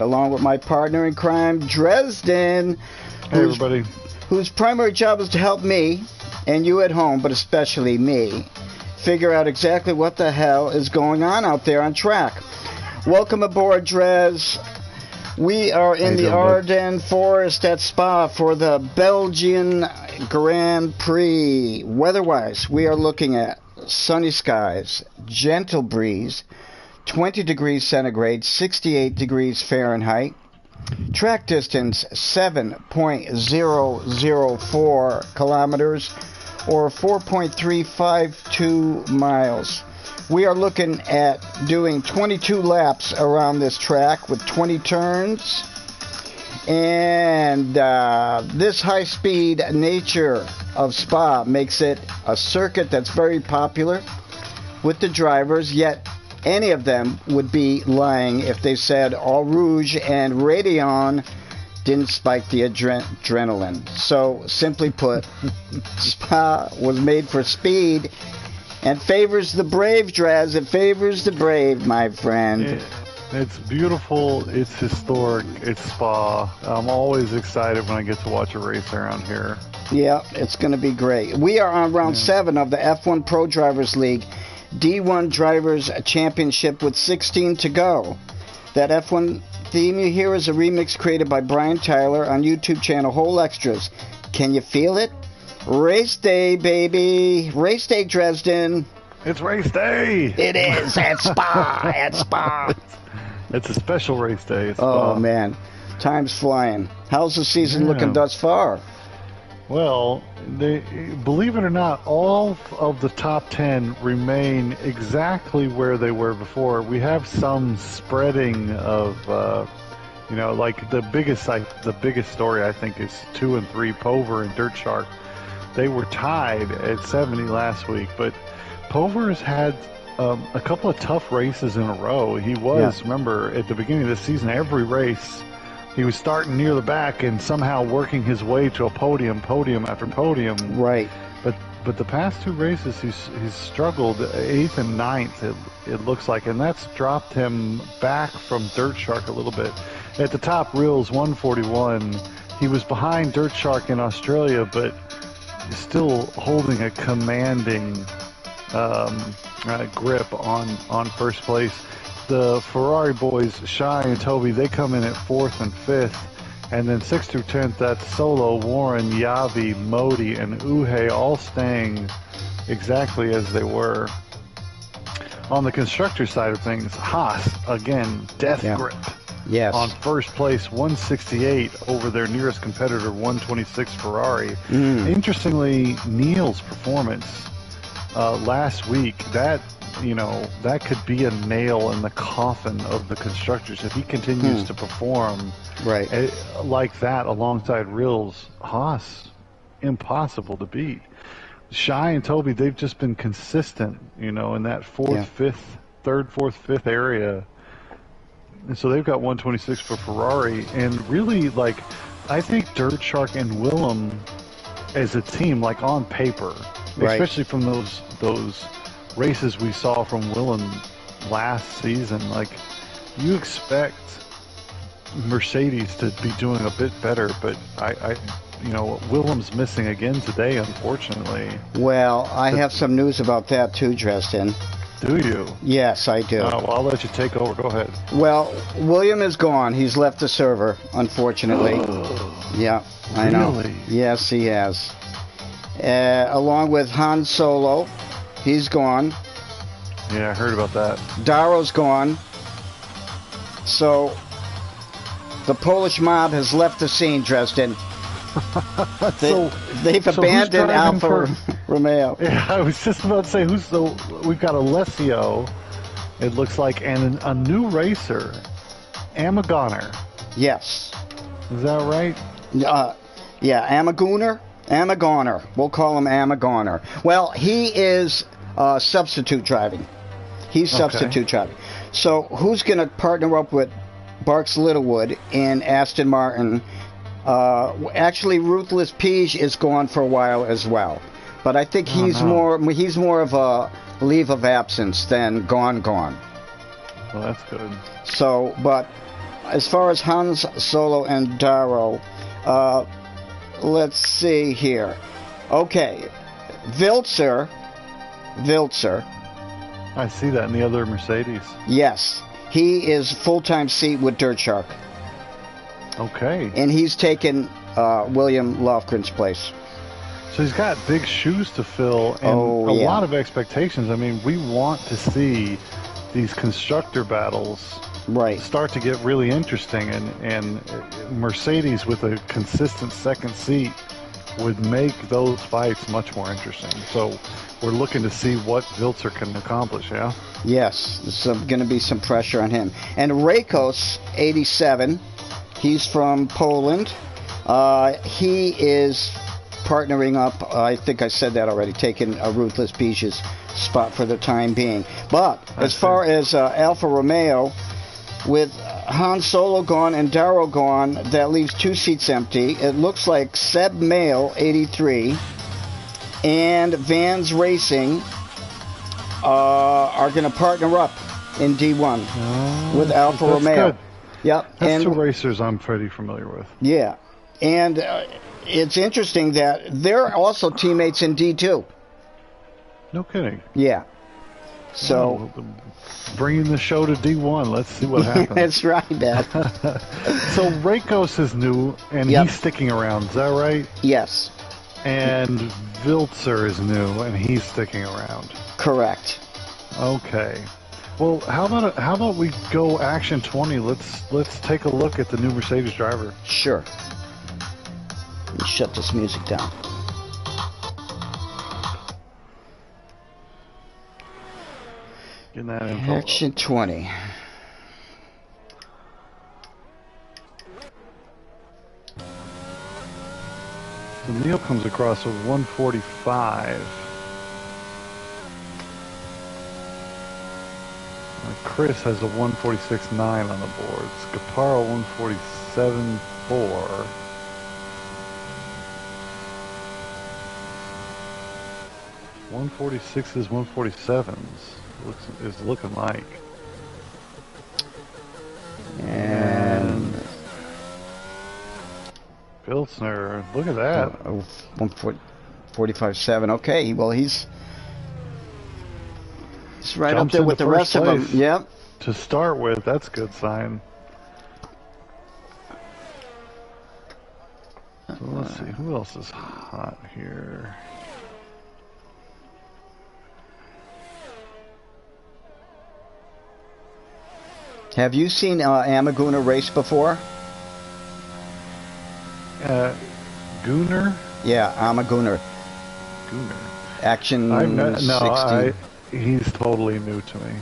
along with my partner in crime, Dresden. Hey, everybody. Whose primary job is to help me, and you at home, but especially me, figure out exactly what the hell is going on out there on track. Welcome aboard, Dres. We are in the Ardennes Forest at Spa for the Belgian Grand Prix. Weather-wise, we are looking at sunny skies, gentle breeze, 20 degrees centigrade, 68 degrees Fahrenheit. Track distance 7.004 kilometers or 4.352 miles. We are looking at doing 22 laps around this track with 20 turns. And this high-speed nature of Spa makes it a circuit that's very popular with the drivers, yet any of them would be lying if they said Eau Rouge and Raidillon didn't spike the adrenaline. So, simply put, Spa was made for speed and favors the brave, Draz. It favors the brave, my friend. It's beautiful. It's historic. It's Spa. I'm always excited when I get to watch a race around here. Yeah, it's going to be great. We are on round 7 of the F1 Pro Drivers League D1 Drivers Championship with 16 to go. That F1 theme you hear is a remix created by Brian Tyler on YouTube channel Whole Extras. Can you feel it? Race day, baby. Race day, Dresden. It's race day. It is at Spa. At Spa. It's a special race day. Oh, man. Time's flying. How's the season looking thus far? Well, believe it or not, all of the top 10 remain exactly where they were before. We have some spreading of, like the biggest story I think is 2 and 3, Pover and Dirt Shark. They were tied at 70 last week, but Pover has had a couple of tough races in a row. He was, remember, at the beginning of the season, every race, he was starting near the back and somehow working his way to a podium after podium. Right. But the past 2 races, he's struggled 8th and 9th, it looks like, and that's dropped him back from Dirt Shark a little bit. At the top, Reels 141. He was behind Dirt Shark in Australia, but still holding a commanding grip on first place. The Ferrari boys, Shai and Toby, they come in at 4th and 5th. And then 6th through 10th, that's Solo, Warren, Yavi, Modi, and Uhe all staying exactly as they were. On the constructor side of things, Haas, again, death grip. Yes. On first place, 168 over their nearest competitor, 126 Ferrari. Interestingly, Neil's performance last week, that could be a nail in the coffin of the constructors if he continues to perform like that alongside Reels. Haas, impossible to beat. Shai and Toby, they've just been consistent, in that 4th, 5th, 3rd, 4th, 5th area. And so they've got 126 for Ferrari. And really, I think Dirt Shark and Willem as a team, on paper, especially from those races we saw from Willem last season, you expect Mercedes to be doing a bit better, but Willem's missing again today, unfortunately. Well, I have some news about that too, Dresden. Do you? Yes, I do. Well, I'll let you take over. Go ahead. Well, William is gone. He's left the server, unfortunately. Yeah, I know. Really? Yes, he has. Along with Han Solo. He's gone. Yeah, I heard about that. Daro's gone. So, the Polish mob has left the scene, Dresden. They've abandoned Alfa Romeo. Yeah, I was just about to say, we've got Alessio, it looks like, and a new racer, Amagoner. Yes. Is that right? Yeah, Amagoner. We'll call him Amagoner. Well, he is substitute driving. He's substitute driving. So who's going to partner up with Barks Littlewood in Aston Martin? Actually, Ruthless Peach is gone for a while as well. But I think he's more of a leave of absence than gone. Well, that's good. So, but as far as Hans Solo and Darrow, let's see here. Okay, Wiltzer. I see that in the other Mercedes. Yes, he is full-time seat with Dirt Shark. Okay. And he's taken William Lofgren's place. So he's got big shoes to fill and a lot of expectations. I mean, we want to see these constructor battles start to get really interesting, and Mercedes with a consistent second seat would make those fights much more interesting. So we're looking to see what Wiltzer can accomplish, yeah? Yes, there's going to be some pressure on him. And Rakos, 87, he's from Poland. He is partnering up, I think I said that already, taking Ruthless Beach's spot for the time being. But as far as Alfa Romeo, with Han Solo gone and Darrow gone, that leaves 2 seats empty. It looks like Seb Mail, 83, and Vans Racing are going to partner up in D1 with Alfa Romeo. Good. Yep. That's 2 racers I'm pretty familiar with. Yeah. And it's interesting that they're also teammates in D2. No kidding. Yeah. So, bringing the show to D1. Let's see what happens. That's right, Dad. So Rakos is new, and he's sticking around. Is that right? Yes. And Wiltzer is new, and he's sticking around. Correct. Okay. Well, how about we go Action 20? Let's take a look at the new Mercedes driver. Sure. Let me shut this music down. Getting that info. Action 20. So Neil comes across with 145. Chris has a 146.9 on the board. Scaparo 147.4. .146s, 147s is looking like. And Pilsner, look at that. 145.7. Okay, well he's right up there with the rest of them. Yep. To start with, that's a good sign. So let's see, who else is hot here? Have you seen Amaguna race before? Gunnar? Yeah, Amaguna. Gunnar. Action 60. He's totally new to me.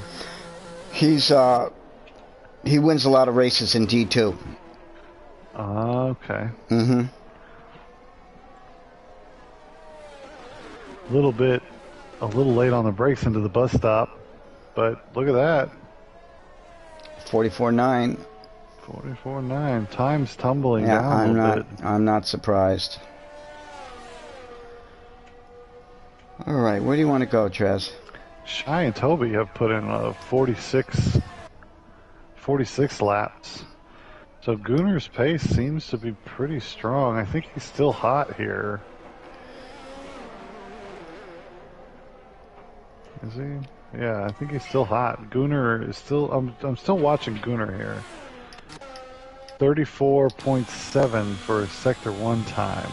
He wins a lot of races in D2. Okay. Mm-hmm. A little late on the brakes into the bus stop, but look at that. 44.9. 44.9. Time's tumbling down a little bit. I'm not surprised. All right, where do you want to go, Trez? Shai and Toby have put in 46 laps. So Gunnar's pace seems to be pretty strong. I think he's still hot here. Is he? Yeah, I think he's still hot. Gunnar is still. I'm still watching Gunnar here. 34.7 for Sector 1 time.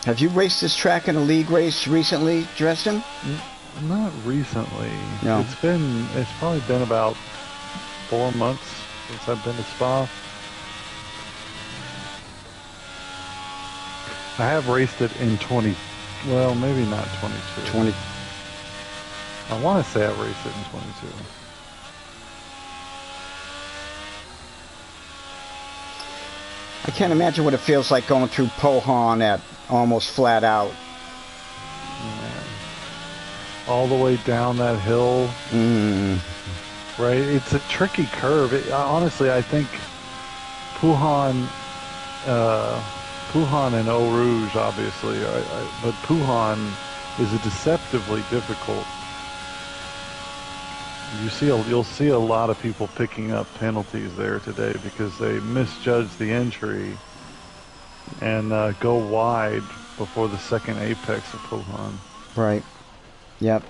Have you raced this track in a league race recently, Dresden? Not recently. No. It's probably been about 4 months since I've been to Spa. I have raced it in 20, well, maybe not 22. 20. I want to say I raced it in 22. I can't imagine what it feels like going through Pohon at almost flat out. Yeah. All the way down that hill. Right? It's a tricky curve. Honestly, I think Pohon Puhan and Eau Rouge, obviously, but Puhan is a deceptively difficult. You'll see a lot of people picking up penalties there today because they misjudge the entry and go wide before the second apex of Puhan. Right. Yep.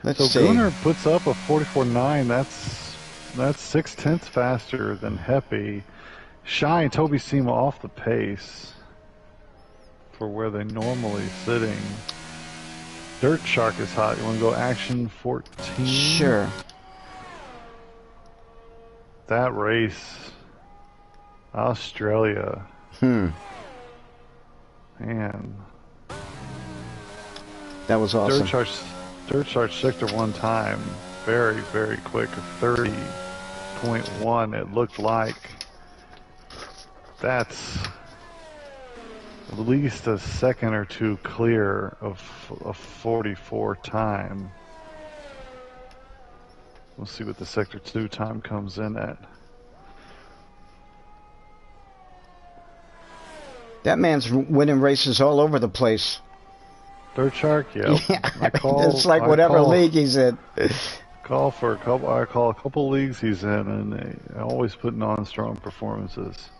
Let's see. So Gunnar puts up a 44.9. That's 0.6 faster than Heppy. Shy and Toby seem off the pace for where they're normally sitting. Dirt Shark is hot. You want to go action 14? Sure. That race, Australia. Man. That was awesome. Dirt Shark sector one time. Very, very quick. 30.1 it looked like. That's at least a second or two clear of a 44 time. We'll see what the sector 2 time comes in at. That man's winning races all over the place. Dirt Shark, yeah. It's like whatever league he's in. I call a couple leagues he's in, and they always putting on strong performances.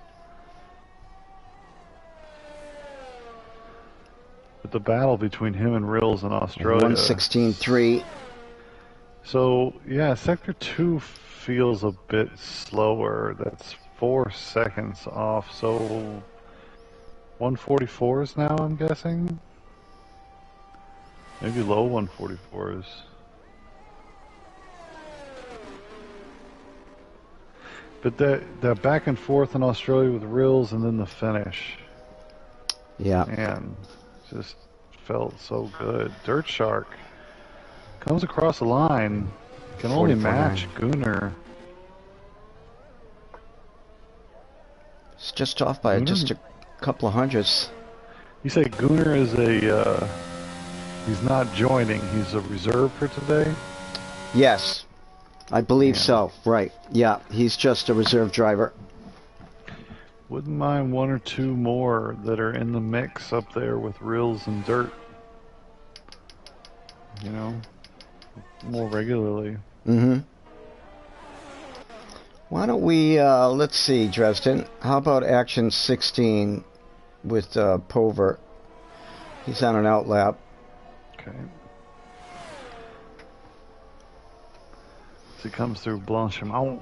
But the battle between him and Rills in Australia. 1:16.3. So yeah, sector 2 feels a bit slower. That's 4 seconds off. So 144s now, I'm guessing. Maybe low 144s. But that back and forth in Australia with Rills and then the finish. Yeah. Man, just felt so good. Dirt Shark comes across the line. Can only match Gunnar. It's just off by just a couple of hundredths. You say Gunnar is he's not joining. He's a reserve for today? Yes. I believe so. Right. Yeah. He's just a reserve driver. Wouldn't mind one or two more that are in the mix up there with Rills and Dirt. You know, more regularly. Mm-hmm. Why don't we, let's see, Dresden. How about action 16 with Pover? He's on an outlap. Okay. As he comes through Blanchimont.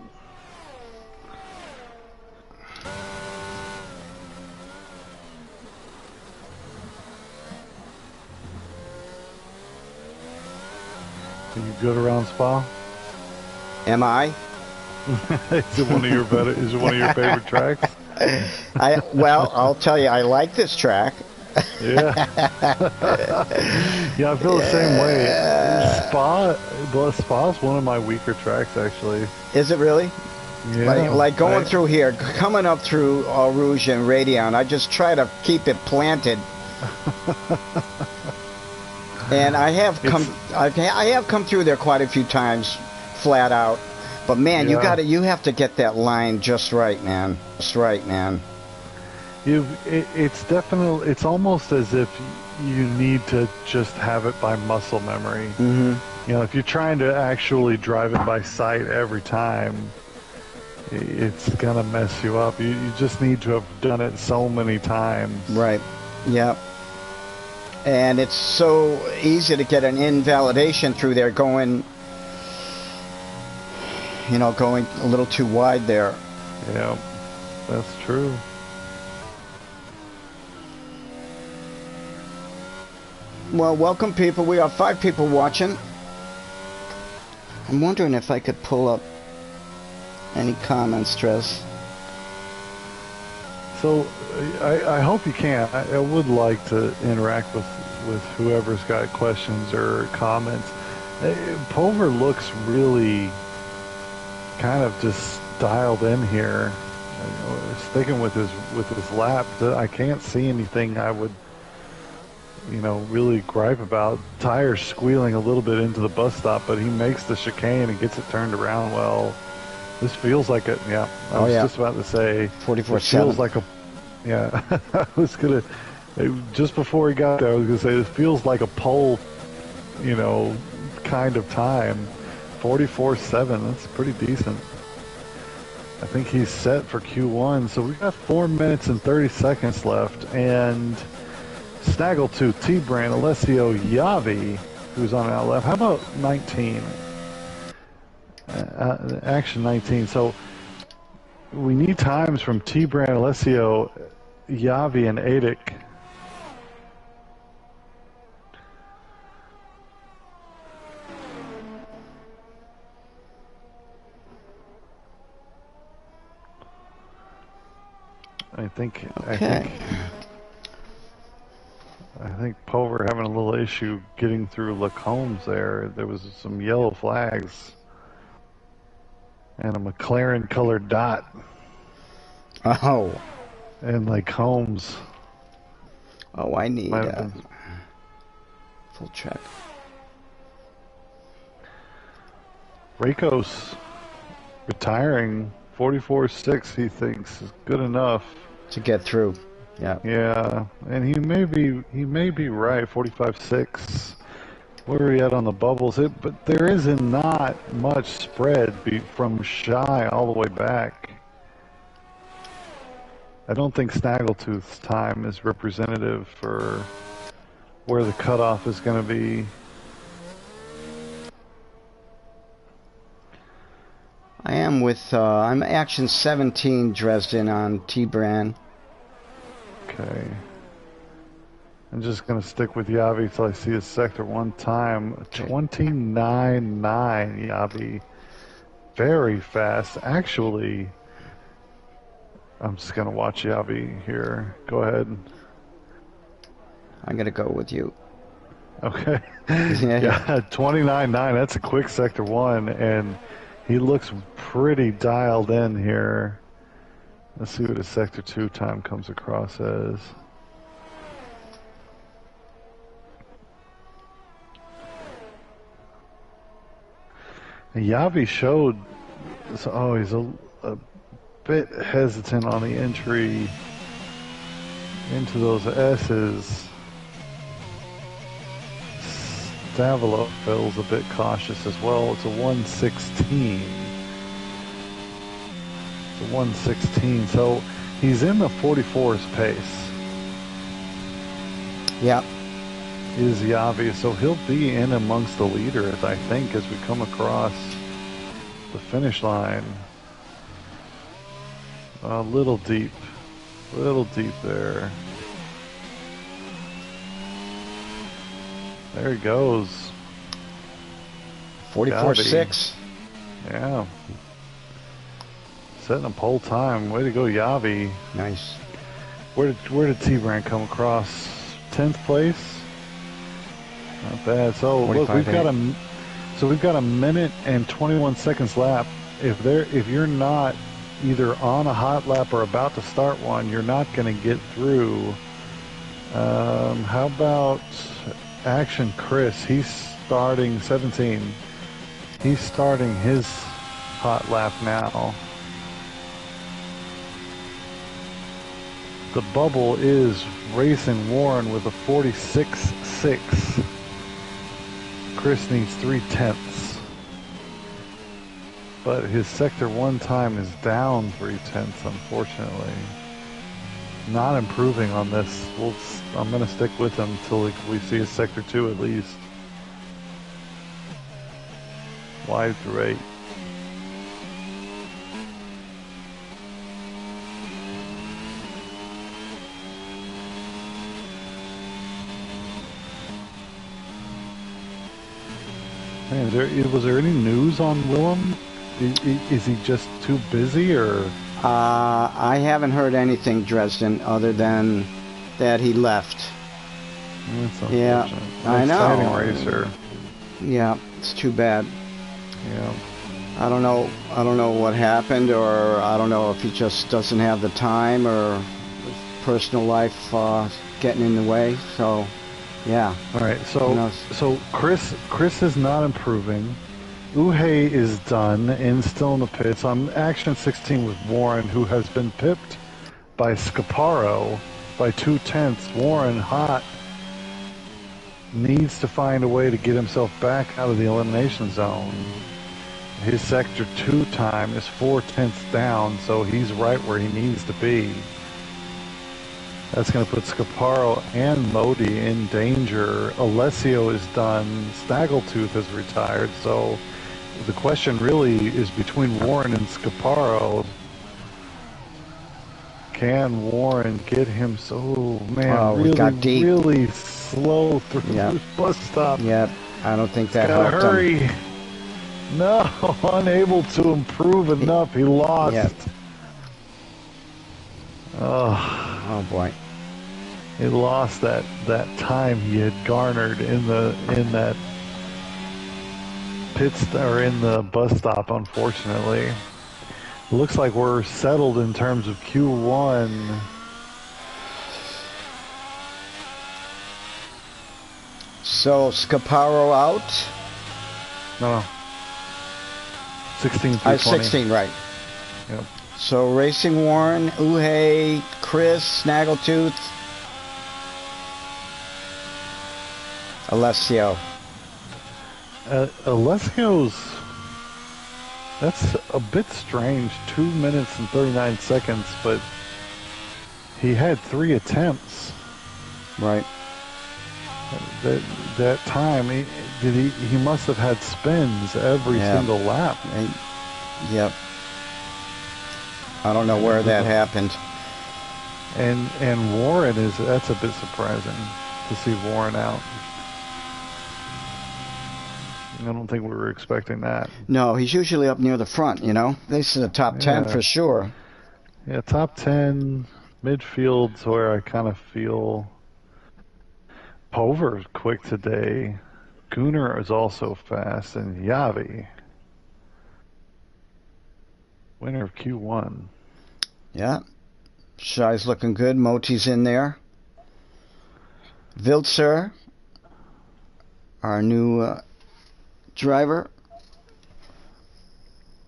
Are you good around Spa? Am I? Is it one of your favorite tracks? Well, I'll tell you, I like this track. Yeah. Yeah, I feel the same way. Spa's one of my weaker tracks, actually. Is it really? Yeah. Like going through here, coming up through Eau Rouge and Radion, I just try to keep it planted. And I have come through there quite a few times, flat out. But man, you have to get that line just right, man. Just right, man. It's almost as if you need to just have it by muscle memory. Mm-hmm. You know, if you're trying to actually drive it by sight every time, it's gonna mess you up. You just need to have done it so many times. Right. Yep. And it's so easy to get an invalidation through there going a little too wide there. Yeah, that's true. Well, welcome people. We have 5 people watching. I'm wondering if I could pull up any comments, Trez. So, I hope you can. I would like to interact with whoever's got questions or comments. Pulver looks really kind of just dialed in here. Sticking with his lap, I can't see anything I would, really gripe about. Tires squealing a little bit into the bus stop, but he makes the chicane and gets it turned around well. This feels like it. Yeah, I was just about to say. 44.7. Feels like Yeah, I was gonna just before he got there. I was gonna say this feels like a pole, you know, kind of time. 44.7. That's pretty decent. I think he's set for Q1. So we got 4 minutes and 30 seconds left, and Snaggletooth, T-Brand, Alessio, Yavi, who's on out left. How about 19? Action 19. So we need times from T-Brand, Alessio, Yavi, and Adic. I think Pover having a little issue getting through Lacombe's there. There was some yellow flags and a McLaren colored dot. Oh. And Lacombe's. Oh, I need full check. Rakos retiring 44.6 he thinks is good enough to get through. Yeah. Yeah, and he may be right. 45.6. Where are we at on the bubbles? But there is not much spread from shy all the way back. I don't think Snaggletooth's time is representative for where the cutoff is going to be. I am with I'm action 17 Dresden on T-Brand. Okay. I'm just going to stick with Yavi until I see his sector one time. Okay. 29.9 Yavi. Very fast. Actually, I'm just going to watch Yavi here. Go ahead. I'm going to go with you. Okay. Yeah, 29.9. That's a quick sector one, and he looks pretty dialed in here. Let's see what his sector 2 time comes across as. And Yavi showed, oh, he's a bit hesitant on the entry into those S's. Stavilo feels a bit cautious as well. It's a 116. It's a 116. So he's in the 44's pace. Yeah. Is Yavi. So he'll be in amongst the leaders, I think, as we come across the finish line. A little deep. A little deep there. There he goes. 44.6. Yeah. Setting a pole time. Way to go, Yavi. Nice. Where did T-Brand come across? 10th place. Not bad. So look, we've got a minute and 21 seconds lap. If you're not either on a hot lap or about to start one, you're not going to get through. How about Action Chris? He's starting 17. He's starting his hot lap now. The bubble is racing Warren with a 46.6. Chris needs 3/10. But his sector 1 time is down 3/10, unfortunately. Not improving on this. I'm going to stick with him until we see his sector 2 at least. Wide through 8. Man, was there any news on Willem? Is he just too busy, or? I haven't heard anything, Dresden, other than that he left. That's unfortunate. Yeah, I know. Exciting racer. Yeah, it's too bad. Yeah. I don't know what happened, or I don't know if he just doesn't have the time, or his personal life getting in the way. So, yeah. All right. So Chris is not improving. Uhe is done and still in the pits. I'm action 16 with Warren, who has been pipped by Scaparo by 2/10. Warren Hott needs to find a way to get himself back out of the elimination zone. His Sector 2 time is 4/10 down, so he's right where he needs to be. That's going to put Scaparo and Modi in danger. Alessio is done. Snaggletooth has retired, so the question really is between Warren and Scaparo. Can Warren get him really slow through the bus stop? Yep, I don't think that helped hurry. him. No, unable to improve enough. He lost. Yep. Oh boy. He lost that time he had garnered in that in the bus stop, unfortunately. Looks like we're settled in terms of Q1. So Scaparo out? No. 16 through 20. 16, right. Yep. So Racing Warren, Uhe, Chris, Snaggletooth, Alessio. Alessio's... That's a bit strange. 2 minutes and 39 seconds, but he had 3 attempts. Right. That time, he must have had spins every single lap. Yep. I don't know where that happened. And Warren that's a bit surprising to see Warren out. I don't think we were expecting that. No, he's usually up near the front, This is a top 10 for sure. Yeah, top 10, midfield's where I kind of feel Pover's quick today. Gunnar is also fast, and Yavi, winner of Q1. Yeah. Shai's looking good. Moti's in there. Viltzer, our new driver.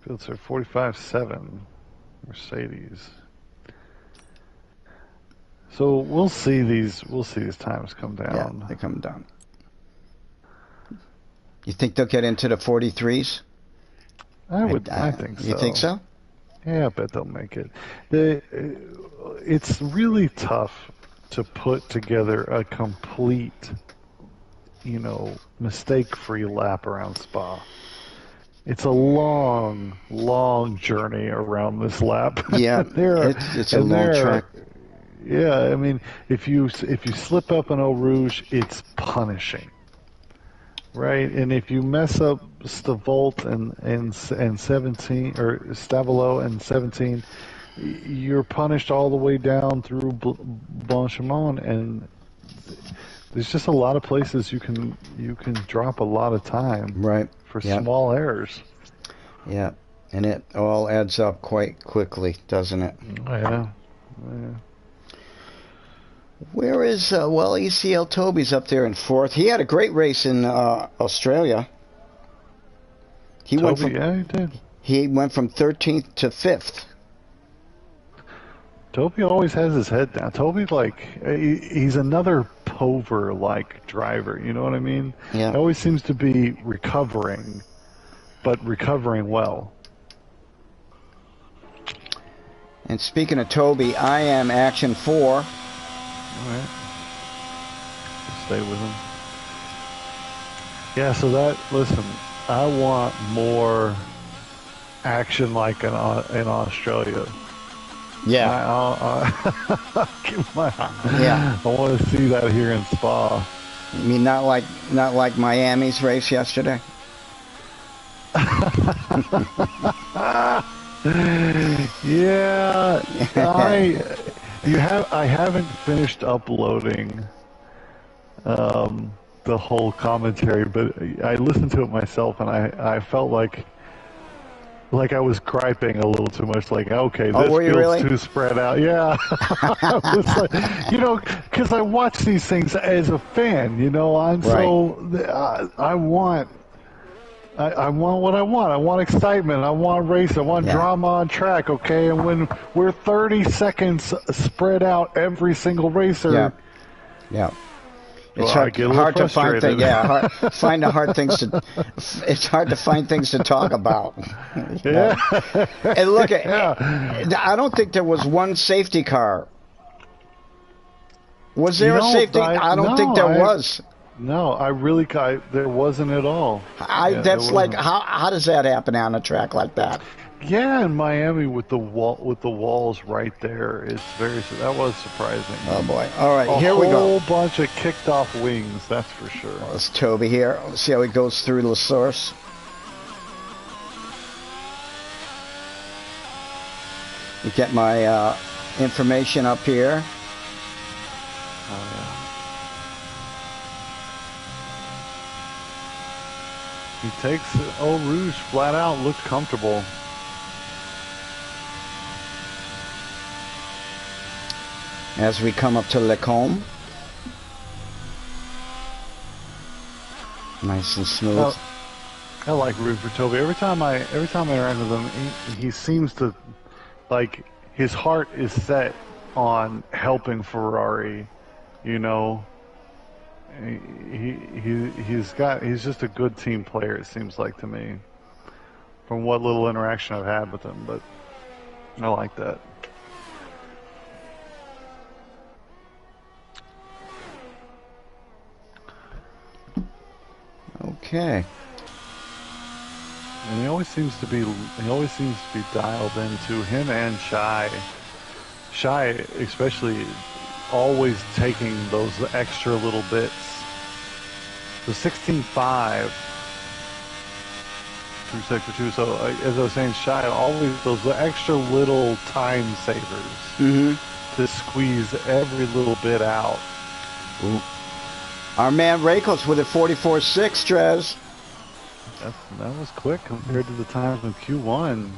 Viltzer 45.7, Mercedes. So we'll see these times come down. Yeah, they're coming down. You think they'll get into the 43s? I think so. You think so? Yeah, I bet they'll make it. It's really tough to put together a complete, mistake-free lap around Spa. It's a long, long journey around this lap. Yeah, it's a long track. Yeah, I mean, if you slip up in Eau Rouge, it's punishing, right? And if you mess up Stavolt and 17 or Stavolo and 17, you're punished all the way down through Blanchimont, and there's just a lot of places you can drop a lot of time, right, for small errors. Yeah, and it all adds up quite quickly, doesn't it? Yeah. Where is ECL Toby's up there in 4th. He had a great race in Australia. He did. He went from 13th to 5th. Toby always has his head down. Toby, he's another Pover-like driver, you know what I mean? Yeah. He always seems to be recovering, but recovering well. And speaking of Toby, I am Action 4. All right. Stay with him. Yeah, so listen, I want more action like in Australia. Yeah. I want to see that here in Spa. You mean not like Miami's race yesterday? Yeah. I haven't finished uploading the whole commentary, but I listened to it myself, and I felt like I was griping a little too much. Okay, this feels too spread out. Yeah, I was because I watch these things as a fan. I'm right. I want I want what I want. I want excitement. I want race. I want drama on track, okay? And when we're 30 seconds spread out every single racer... Yeah. It's hard to find things. Yeah, it's hard to find things to talk about. Yeah. And look, I don't think there was one safety car. Was there a safety? I don't think there was. No, there wasn't at all. That's like how does that happen on a track like that? Yeah, in Miami with the walls right there, that was surprising. Oh boy! All right, here we go. A whole bunch of kicked off wings, that's for sure. Well, it's Toby here. Let's see how he goes through the source. You get my information up here. Oh yeah. He takes Eau Rouge flat out, looked comfortable. As we come up to Lecombe. Nice and smooth. I like rooting for Toby. Every time I interact with him, he seems to, like, his heart is set on helping Ferrari, you know. He's just a good team player, it seems like to me, from what little interaction I've had with him, but I like that. Okay. And he always seems to be dialed into him and Shy. Shy especially always taking those extra little bits. The 16.5 through sector 2. So as I was saying, Shy always those extra little time savers to squeeze every little bit out. Ooh. Our man Rakos with a 44.6, Trez. That was quick compared to the times in Q1.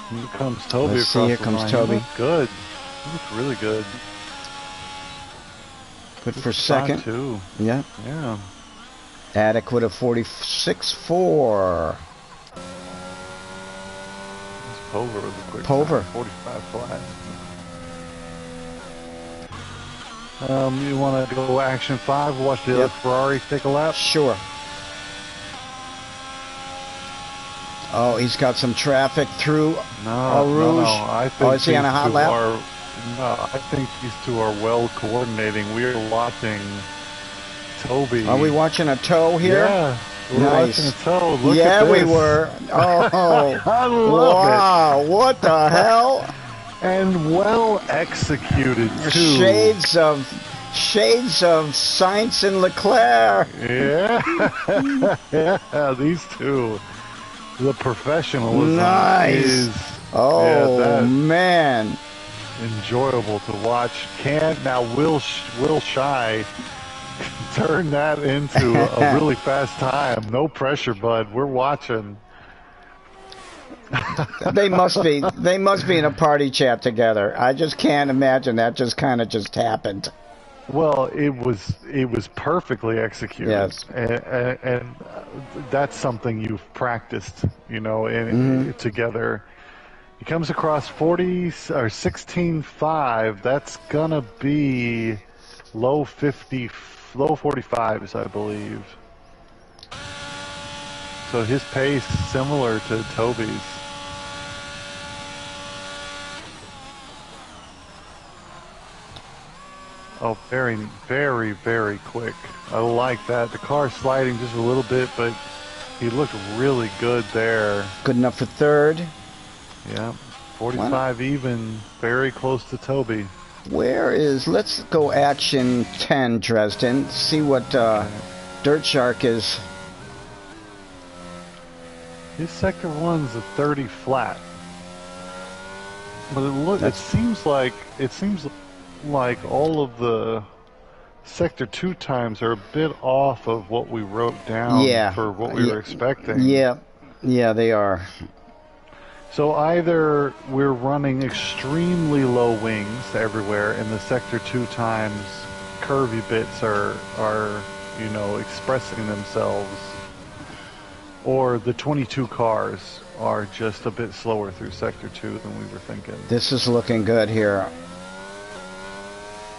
Here comes Toby across the line. Here comes Toby. He looked good. He looked really good. Good for second. Too. Yeah. Yeah. Attic with a 46.4. Pover was a quick Pover. 45 flat. You want to go action 5, watch the other Ferrari take a lap? Sure. Oh, he's got some traffic through Eau Rouge. I think is he on a hot lap? I think these two are well coordinating. We are watching Toby. Are we watching a toe here? Yeah. We're watching a toe. Look Yeah, at this. we were. Oh, I love it. What the hell? And well executed too. Shades of Sainz and Leclerc. Yeah. Yeah, these two. The professionalism is man. Enjoyable to watch. Will Shy turn that into a really fast time? No pressure, bud. We're watching. They must be in a party chat together. I just can't imagine that just kind of just happened. Well, it was perfectly executed. Yes. And that's something you've practiced, you know, together. He comes across 16.5. That's gonna be low 45s, I believe. So his pace similar to Toby's. Oh, very, very, very quick. I like that. The car sliding just a little bit, but he looked really good there. Good enough for third. Yeah, 45 even, very close to Toby. Let's go action 10, Dresden. See what Dirt Shark is. His sector 1's a 30 flat. But it seems like all of the sector 2 times are a bit off of what we wrote down for what we were expecting. Yeah, they are. So either we're running extremely low wings everywhere, and the sector 2 times curvy bits are expressing themselves or the 22 cars are just a bit slower through Sector 2 than we were thinking. This is looking good here.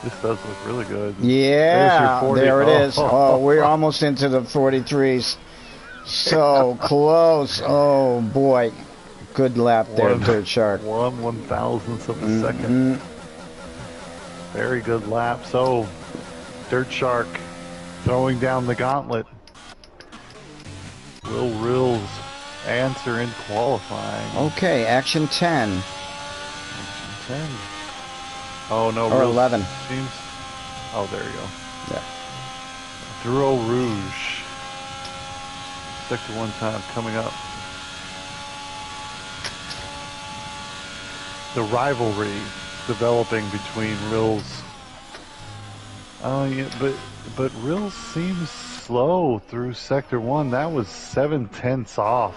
This does look really good. Yeah, there it is. Oh, we're almost into the 43s. So close. Oh, boy. Good lap there, Dirt Shark. 1/1000th of a second. Very good lap. So, Dirt Shark throwing down the gauntlet. Will Rills answer in qualifying? Okay, action 10. Action 10. Oh, no. Or Rills 11. Seems... Oh, there you go. Yeah. Through Eau Rouge. Sector 1 time coming up. The rivalry developing between Rills. Oh yeah, but Rills seems slow through Sector 1. That was 7/10 off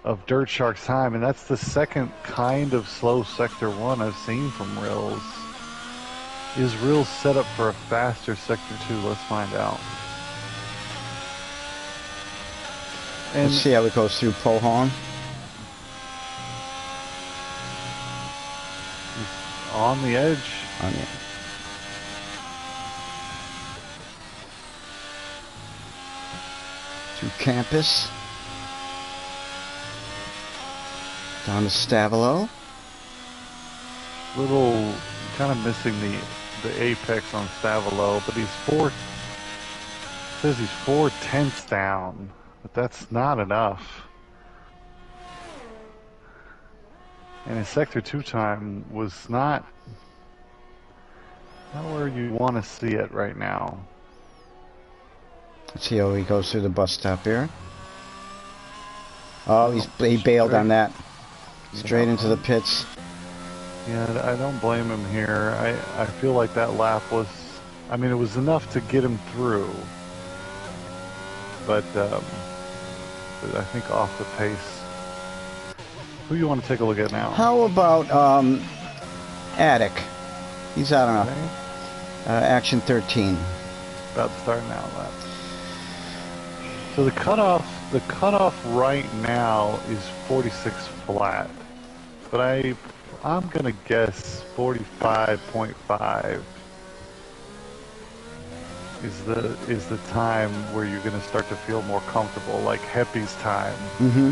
of Dirt Shark's time, and that's the second kind of slow Sector 1 I've seen from Rills. Is Rills set up for a faster Sector 2? Let's find out. And let's see how it goes through Pohon. On the edge. On the edge. Through Campus. Down to Stavelo. Little kind of missing the apex on Stavelo, but he's says he's 4/10 down, but that's not enough. And his Sector 2 time was not where you want to see it right now. Let's see how he goes through the bus stop here. Oh, he bailed on that. Straight into the pits. Yeah, I don't blame him here. I feel like that lap was, I mean, it was enough to get him through. But I think off the pace. Who you want to take a look at now? How about Attic? He's out on action 13. About to start now lap. So the cutoff right now is 46 flat, but I'm gonna guess 45.5 is the time where you're gonna start to feel more comfortable, like Heppy's time. Mm-hmm.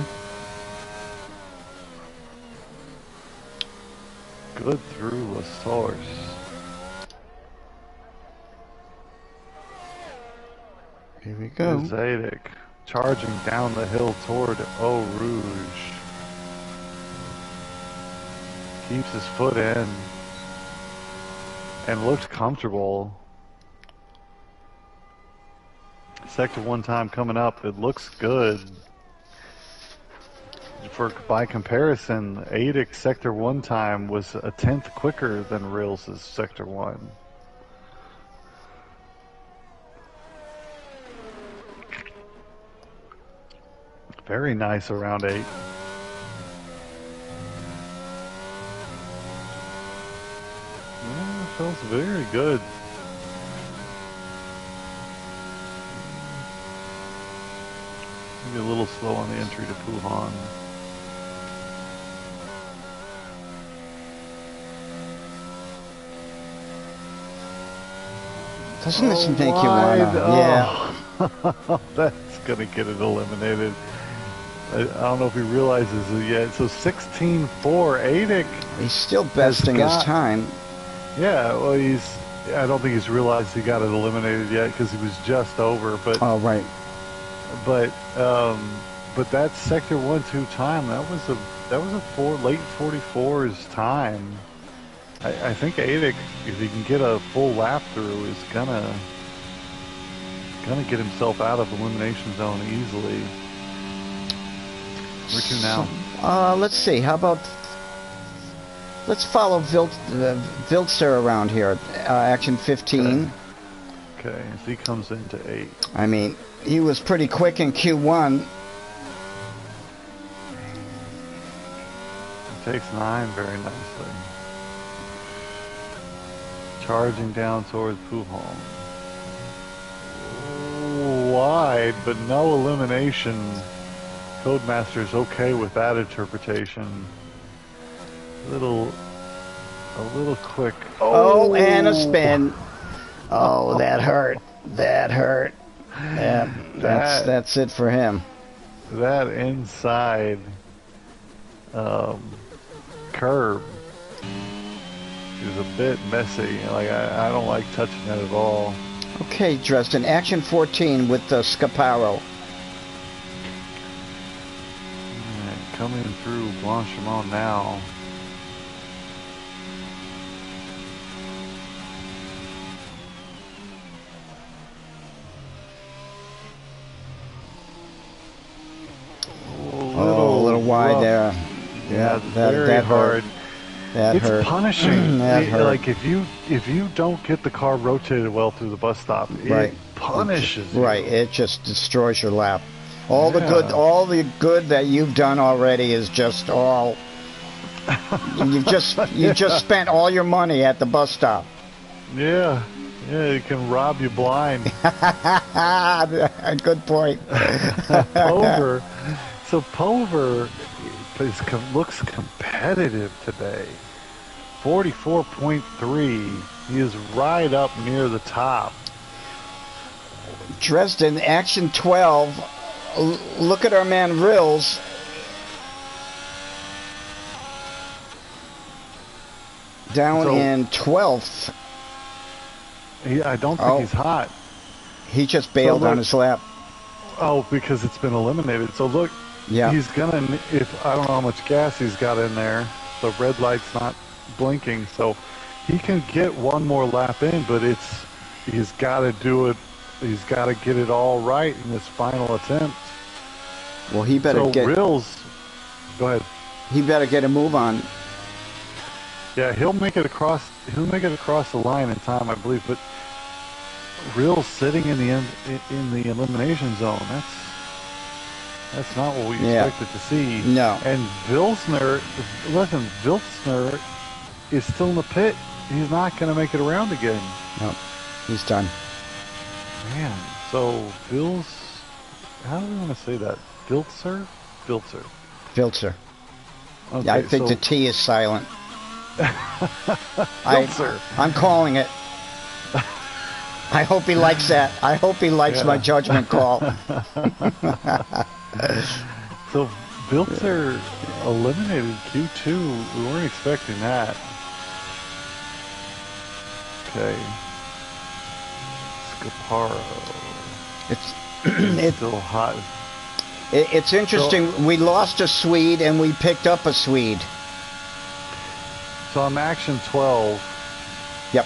Good through La Source. Here we go. Zadic charging down the hill toward Eau Rouge. Keeps his foot in and looked comfortable. Sector 1 time coming up. It looks good. By comparison, Adic Sector 1 time was a 10th quicker than Rills' Sector 1. Very nice around 8. Yeah, feels very good. Maybe a little slow on the entry to Puhan. Doesn't this make you wanna? Yeah. That's gonna get it eliminated. I don't know if he realizes it yet. So 16-4, Adic. He's still besting his time. Yeah, well, I don't think he's realized he got it eliminated yet because he was just over. But oh, right. But that Sector 1-2 time, that was a late 44's time. I think Adic, if he can get a full lap through, is gonna get himself out of the elimination zone easily. Where to now? Let's see. How about let's follow Viltzer around here. Action 15. Okay, as he comes into 8. I mean, he was pretty quick in Q1. He takes 9 very nicely. Charging down towards Puhan. wide, but no elimination. Codemaster's okay with that interpretation. A little quick. Oh, and a spin. Oh, that hurt. That hurt. Yeah, that's it for him. That inside curb is a bit messy. Like I don't like touching it at all. Okay, Dresden, action 14 with the Scaparo. Right, coming through Blanchimont now. A little wide there. Yeah, that hard. Hurt. That it's hurt. punishing. That hurt. Like if you don't get the car rotated well through the bus stop, it punishes you. Right, it just destroys your lap. All the good that you've done already is just all. you just spent all your money at the bus stop. Yeah, it can rob you blind. Good point. Pover. So Pover looks competitive today. 44.3. He is right up near the top. Dresden, action 12. Look at our man Rills. Down in 12th. I don't think he's hot. He just bailed on his lap. Oh, because it's been eliminated. So look, he's gonna. I don't know how much gas he's got in there. The red light's not blinking, so he can get one more lap in. But he's got to do it. He's got to get it all right in this final attempt. Well, he better get. Rills, go ahead. He better get a move on. Yeah, he'll make it across. He'll make it across the line in time, I believe. But Rills sitting in the elimination zone. That's not what we expected to see. No. And Vilsner is still in the pit. He's not going to make it around again. No, he's done. Man, so how do we want to say that? Viltzer. Okay, I think the T is silent. I'm calling it. I hope he likes that. I hope he likes my judgment call. So Viltzer eliminated Q2. We weren't expecting that. Okay. Scaparo. It's still hot. It's interesting. So, we lost a Swede and we picked up a Swede. So I'm action 12. Yep.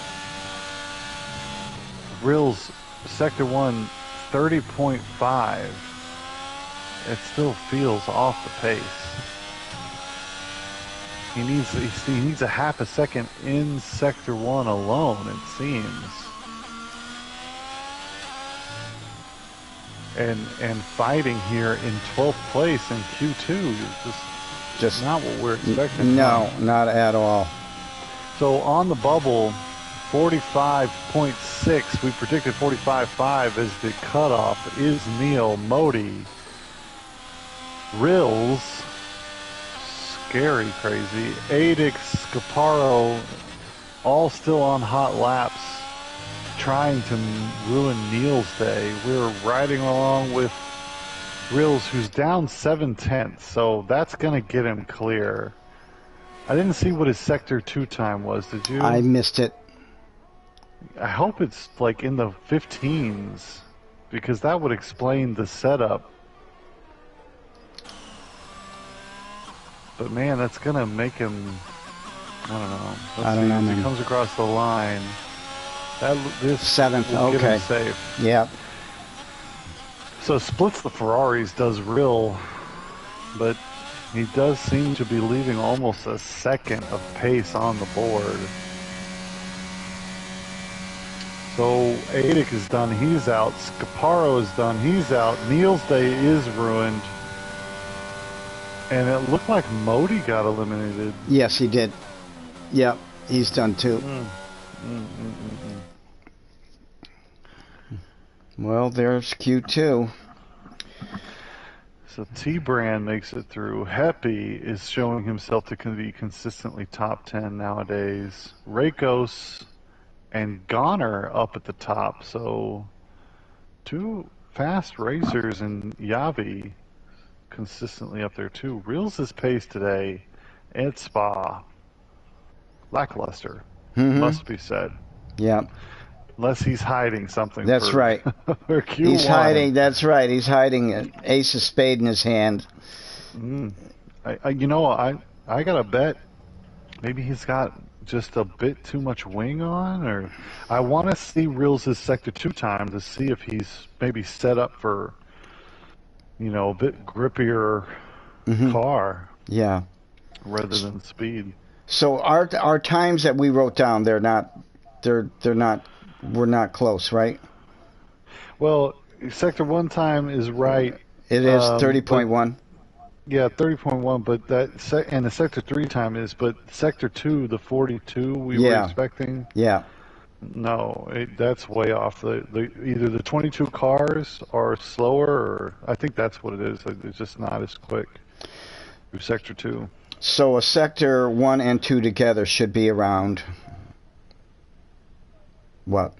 Rills, sector 1, 30.5. It still feels off the pace. He needs a half a second in sector 1 alone, it seems. And fighting here in 12th place in Q2 is just not what we're expecting. No, not at all. So on the bubble, 45.6. We predicted 45.5 as the cutoff. Is Neil, Modi, Rills, scary crazy, Adix, Scaparo, all still on hot laps, trying to ruin Neil's day. We're riding along with Rills, who's down 7/10, so that's going to get him clear. I didn't see what his sector 2 time was. Did you? I missed it. I hope it's like in the 15s, because that would explain the setup. But man, that's going to make him, I don't know. I don't know, if he comes across the line. This 7th, will get okay. him safe. Yeah. So splits the Ferraris does Rill, but he does seem to be leaving almost a second of pace on the board. So Adic is done, he's out. Scaparo is done, he's out. Neil's day is ruined. And it looked like Modi got eliminated. Yes, he did. Yep, he's done too. Well, there's Q2. So T-Brand makes it through. Heppy is showing himself to be consistently top 10 nowadays. Rakos and Goner up at the top. So two fast racers and Yavi consistently up there too. Reels' pace today at Spa, lackluster, must be said. Yeah. Unless he's hiding something. That's right. For Q1. He's hiding. That's right. He's hiding an ace of spade in his hand. I got to bet maybe he's got just a bit too much wing on, or I want to see Reels' Sector 2 time to see if he's maybe set up for, a bit grippier car. Yeah. Rather than speed. So our times that we wrote down, we're not close, right? Well, Sector 1 time is right. It is 30.1. Yeah, 30.1, but and the Sector 3 time is, but Sector 2, the 42 we were expecting. Yeah. No, that's way off. Either the 22 cars are slower, or I think that's what it is. It's just not as quick through Sector 2. So a Sector 1 and 2 together should be around what?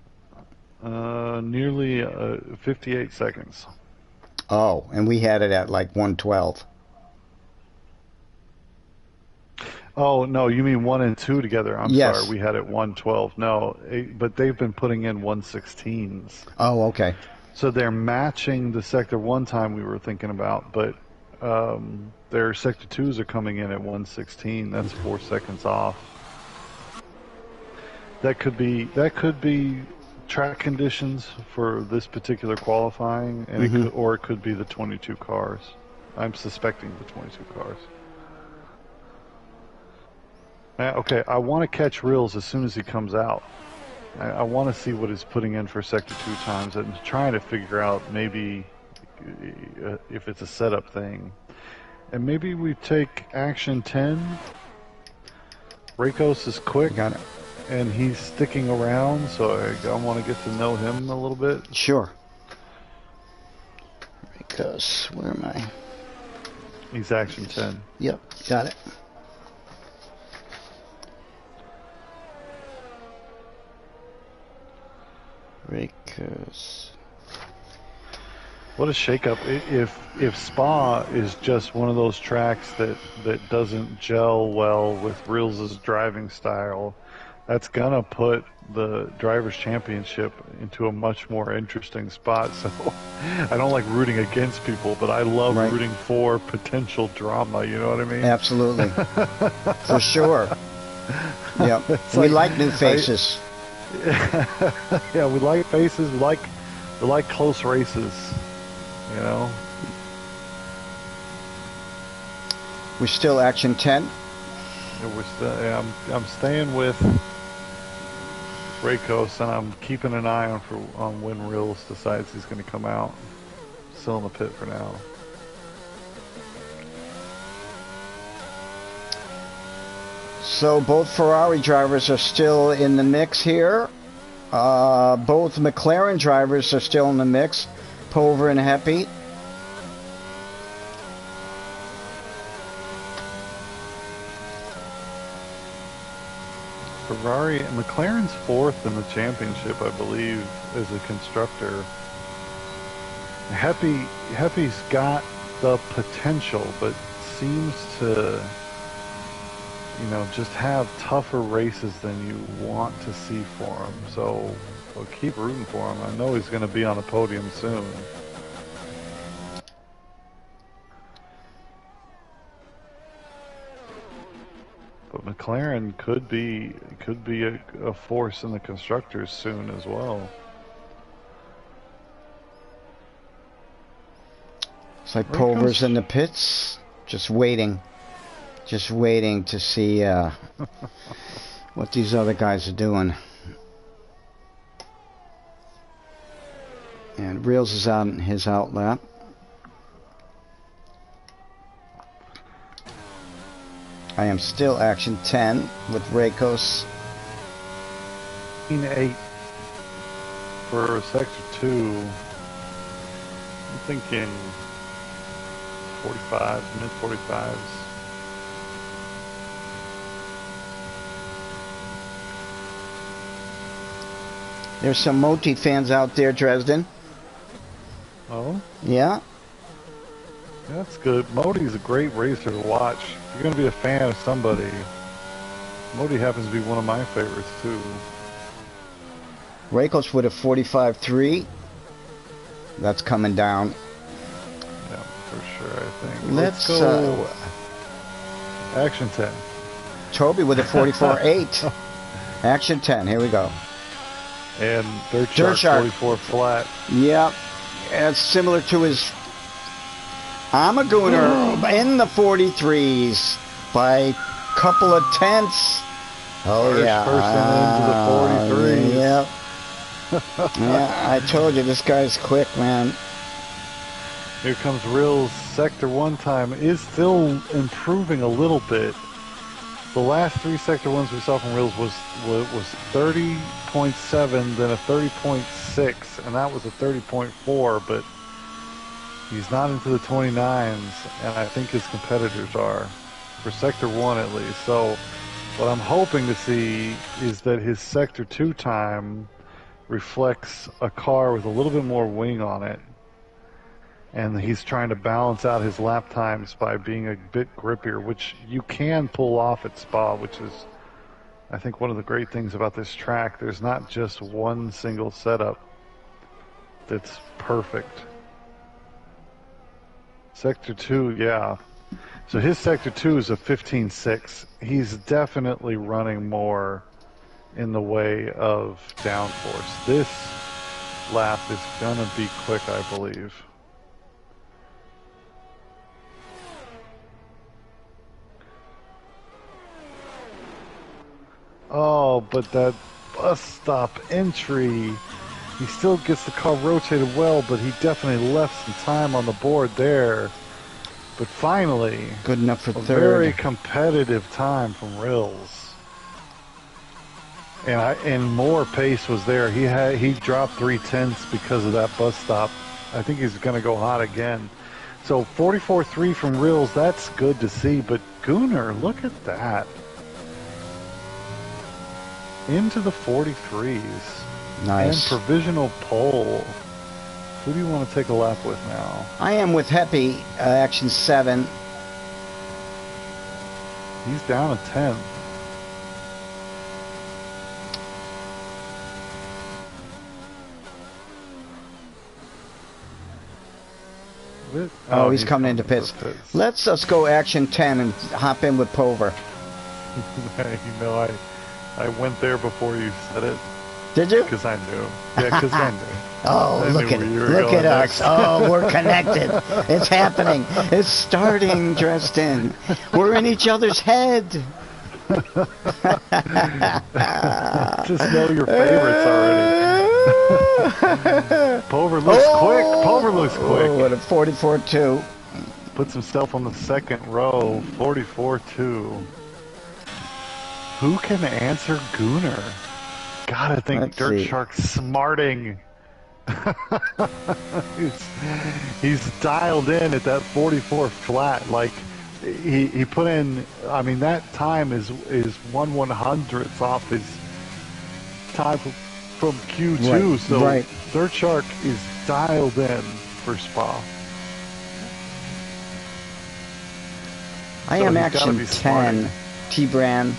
Nearly 58 seconds. Oh, and we had it at like 112. Oh, no, you mean 1 and 2 together. I'm Yes. sorry, we had it 112. No, but they've been putting in 116s. Oh, okay. So they're matching the Sector 1 time we were thinking about, but their Sector 2s are coming in at 116. That's 4 seconds off. That could be track conditions for this particular qualifying, and it could be the 22 cars. I'm suspecting the 22 cars. Okay, I want to catch Reels as soon as he comes out. I want to see what he's putting in for Sector 2 times and trying to figure out maybe if it's a setup thing. And maybe we take action 10. Rakos is quick. Got it. And he's sticking around, so I want to get to know him a little bit. Sure. Because, where am I? He's action 10. Yep, got it. Rakos. What a shakeup! If Spa is just one of those tracks that doesn't gel well with Reels' driving style, that's gonna put the Drivers' Championship into a much more interesting spot. So I don't like rooting against people, but I love rooting for potential drama. You know what I mean? Absolutely, for sure. Yeah, we like new faces. Yeah, we like faces. We like close races. You know. We're still action 10. Yeah, we're still. I'm staying with Rakos, and I'm keeping an eye on when Reels decides he's going to come out. Still in the pit for now. So both Ferrari drivers are still in the mix here. Both McLaren drivers are still in the mix. Pulver and Heppy. McLaren's fourth in the championship, I believe, as a constructor. Heppy's got the potential, but seems to, just have tougher races than you want to see for him. So we'll keep rooting for him. I know he's going to be on a podium soon. But McLaren could be a force in the constructors soon as well. It's like Pulver's in the pits, just waiting to see what these other guys are doing. And Reels is out in his out lap. I am still action 10 with Rakos. 8. for Sector 2, I'm thinking 45, mid-45s. There's some Moti fans out there, Dresden. Oh? Yeah. That's good. Moti's a great racer to watch. If you're going to be a fan of somebody, Moti happens to be one of my favorites, too. Rakos with a 45.3. That's coming down. Yeah, for sure, I think. Let's go Action 10. Toby with a 44.8. Action 10. Here we go. And Dirt Shark 44 flat. Yep. It's similar to his Amagooner in the 43s by a couple of tenths. Oh, First yeah. person into the 43s. Yep. Yeah, I told you, this guy's quick, man. Here comes Rills. Sector 1 time is still improving a little bit. The last 3 Sector 1s we saw from Rills was 30.7, then a 30.6, and that was a 30.4, but he's not into the 29s, and I think his competitors are, for Sector 1 at least. So what I'm hoping to see is that his Sector 2 time reflects a car with a little bit more wing on it, and he's trying to balance out his lap times by being a bit grippier, which you can pull off at Spa, which is, I think, one of the great things about this track. There's not just one single setup that's perfect. Sector 2, yeah. So his Sector 2 is a 15.6. He's definitely running more in the way of downforce. This lap is going to be quick, I believe. Oh, but that bus stop entry, he still gets the car rotated well, but he definitely left some time on the board there. But finally, good enough for a third. Very competitive time from Rills. And more pace was there. He dropped 3/10 because of that bus stop. I think he's going to go hot again. So 44.3 from Rills, that's good to see. But Gooner, look at that. Into the 43s. Nice. And provisional pole. Who do you want to take a lap with now? I am with Heppy, Action 7. He's down a 10. Oh, he's coming into pits. Let's go Action 10 and hop in with Pover. You know, I went there before you said it. Did you? Because I knew. Yeah, because I knew. Oh, look at us. Oh, we're connected. It's happening. It's starting, Dresden. We're in each other's head. Just know your favorites already. Pover looks quick. Pover looks quick. Oh, what a 44.2. Puts himself on the second row. 44.2. Who can answer Gooner? Gotta think Dirt Shark smarting. he's dialed in at that 44 flat. Like he put in. I mean, that time is 1/100th off his time from Q2. Right, so right. Dirt Shark is dialed in for Spa. I am Action 10. T-Brand.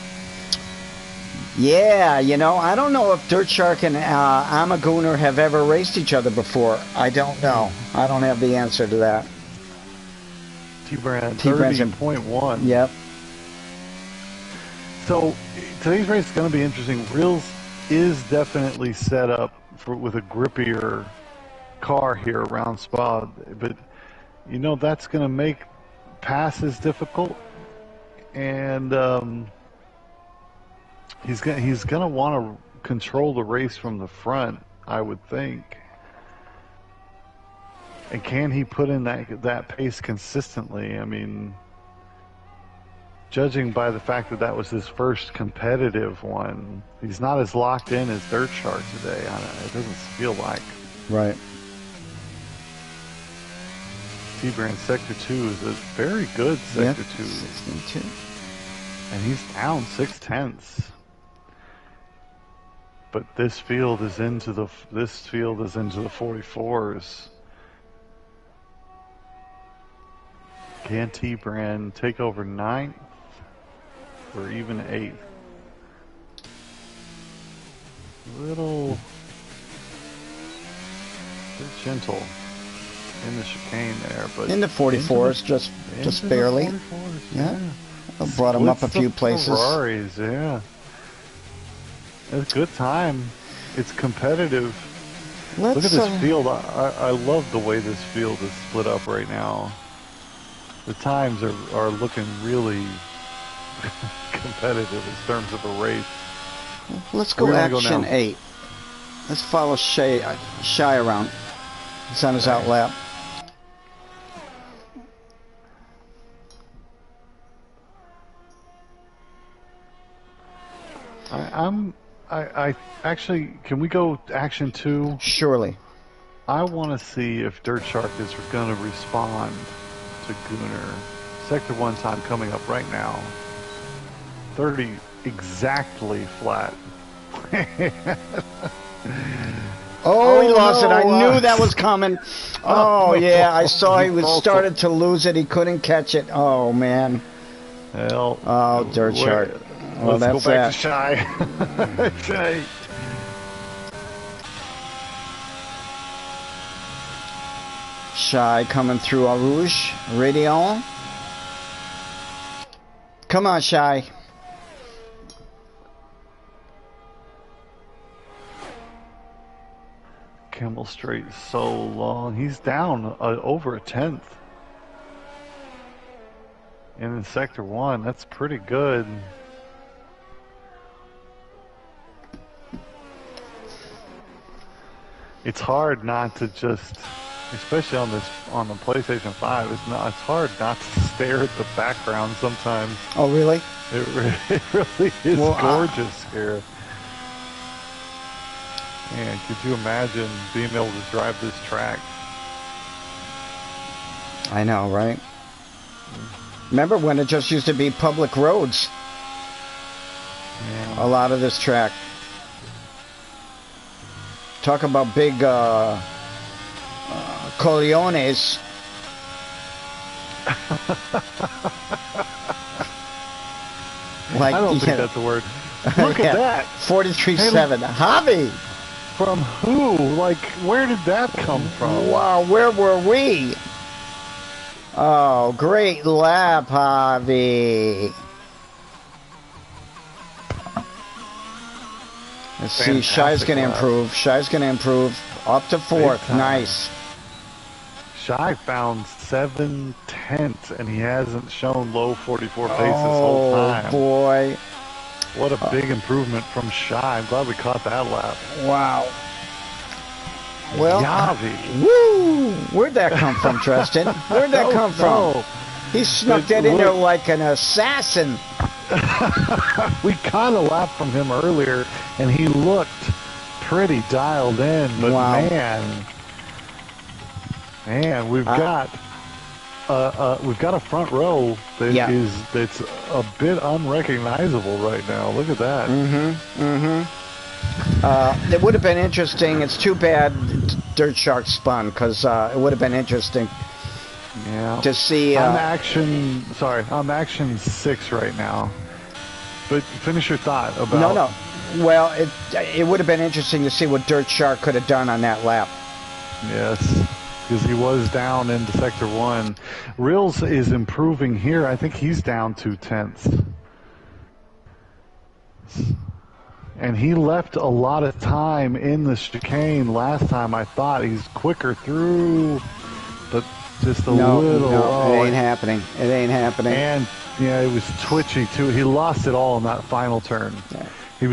Yeah, you know, I don't know if Dirt Shark and Amagooner have ever raced each other before. I don't know. I don't have the answer to that. T-Brand 30.1. Yep. So today's race is going to be interesting. Rills is definitely set up with a grippier car here around Spa, but you know that's going to make passes difficult, and he's gonna want to control the race from the front, I would think. And can he put in that pace consistently? I mean, judging by the fact that that was his first competitive one, he's not as locked in as Dirt Shark today. It doesn't feel like. Right. T-Brand Sector 2 is a very good Sector 2. 62. And he's down 0.6. But this field is into the 44s. Can T-Brand take over 9th or even 8th? Little bit gentle in the chicane there, but in the 44s, just barely. 44s, yeah. Brought him up a few places. Ferraris, yeah. It's a good time. It's competitive. Look at this field. I love the way this field is split up right now. The times are looking really competitive in terms of a race. Let's go action 8. Let's follow Shy around. He's on his out lap. I actually, can we go action 2? Surely. I want to see if Dirt Shark is going to respond to Gooner. Sector 1 time coming up right now. 30 exactly flat. Oh, he lost it. I knew that was coming. Oh, yeah. I saw he started to lose it. He couldn't catch it. Oh, man. Well, oh, Dirt Shark. Well, let's go back to Shy. Shy coming through Eau Rouge. Radio. Come on, Shy. Camel Straight is so long. He's down over a 10th. And in Sector 1, that's pretty good. It's hard not to just, especially on the PlayStation 5, it's hard not to stare at the background sometimes. Oh, really? It really is gorgeous here. Man, could you imagine being able to drive this track? I know, right? Remember when it just used to be public roads? Yeah. A lot of this track. Talk about big coliones. Like, I don't think that's a word. Look at that. 43.7. Hobby. From who? Like, where did that come from? Wow, where were we? Oh, great lap, Javi. Let's see, Shy's going to improve. Shy's going to improve. Up to 4th. Nice. Shy found 7/10, and he hasn't shown low 44 pace this whole time. Oh, boy. What a big improvement from Shy. I'm glad we caught that lap. Wow. Well, Yavi. Woo! Where'd that come from, Tristan? Where'd that come from? He snuck that in there like an assassin. We caught a lap from him earlier, and he looked pretty dialed in. But man, we've got a front row that's a bit unrecognizable right now. Look at that. It would have been interesting. It's too bad Dirt Shark spun, because it would have been interesting to see. I'm action 6 right now. But finish your thought about. No. Well, it would have been interesting to see what Dirt Shark could have done on that lap. Yes, because he was down into Sector 1. Rills is improving here. I think he's down 2/10. And he left a lot of time in the chicane last time. I thought he's quicker through, but just a little. No, it ain't happening. It ain't happening. And it was twitchy too. He lost it all in that final turn. Yeah. He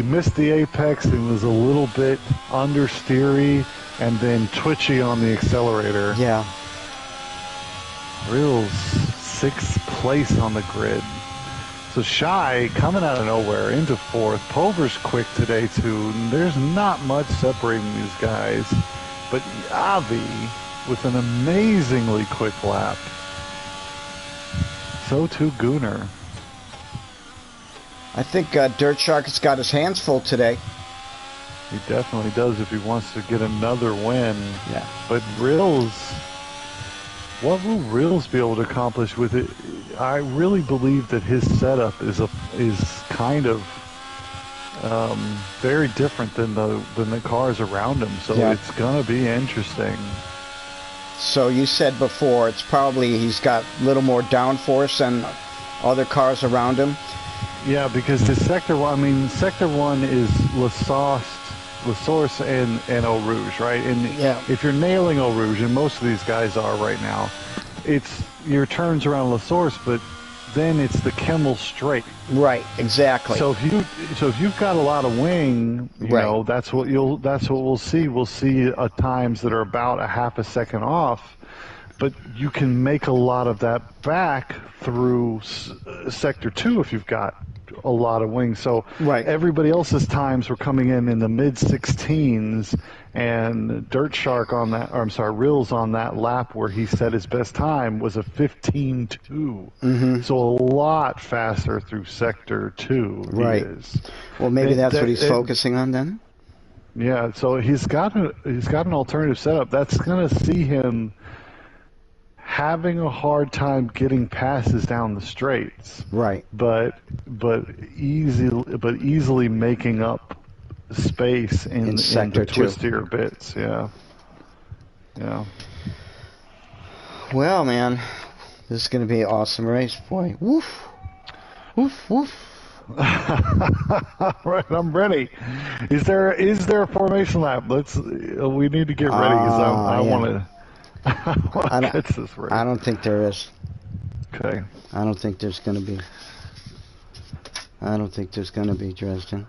missed the apex and was a little bit understeery, and then twitchy on the accelerator. Yeah. Rills 6th place on the grid. So Shy coming out of nowhere into 4th. Pover's quick today too. There's not much separating these guys, but Avi with an amazingly quick lap. So too Gunnar. I think Dirt Shark has got his hands full today. He definitely does if he wants to get another win. Yeah. But Rills, what will Rills be able to accomplish with it? I really believe that his setup is kind of very different than the cars around him. So yeah. It's gonna be interesting. So you said before it's probably he's got a little more downforce than other cars around him. Yeah, because his Sector 1 is La Source and Eau Rouge, right? And yeah. if you're nailing Eau Rouge, and most of these guys are right now, it's your turns around La Source, but then it's the Kemmel straight. Right, exactly. So if you've got a lot of wing, you know, that's what we'll see. We'll see times that are about a half a second off, but you can make a lot of that back through Sector 2 if you've got a lot of wings. So everybody else's times were coming in the mid-16s, and Dirt Shark on that, or I'm sorry, Rills on that lap where he set his best time was a 15.2. Mm-hmm. So a lot faster through Sector 2. Right. He is. Well, maybe that's what he's focusing on then. Yeah. So he's got an alternative setup that's going to see him having a hard time getting passes down the straights, right? But easily making up space in the twistier bits. Yeah. Well, man, this is going to be an awesome race, boy. Woof, woof, woof. Right, I'm ready. Is there a formation lap? We need to get ready because I want to. I don't think there is. Okay. I don't think there's going to be, Dresden.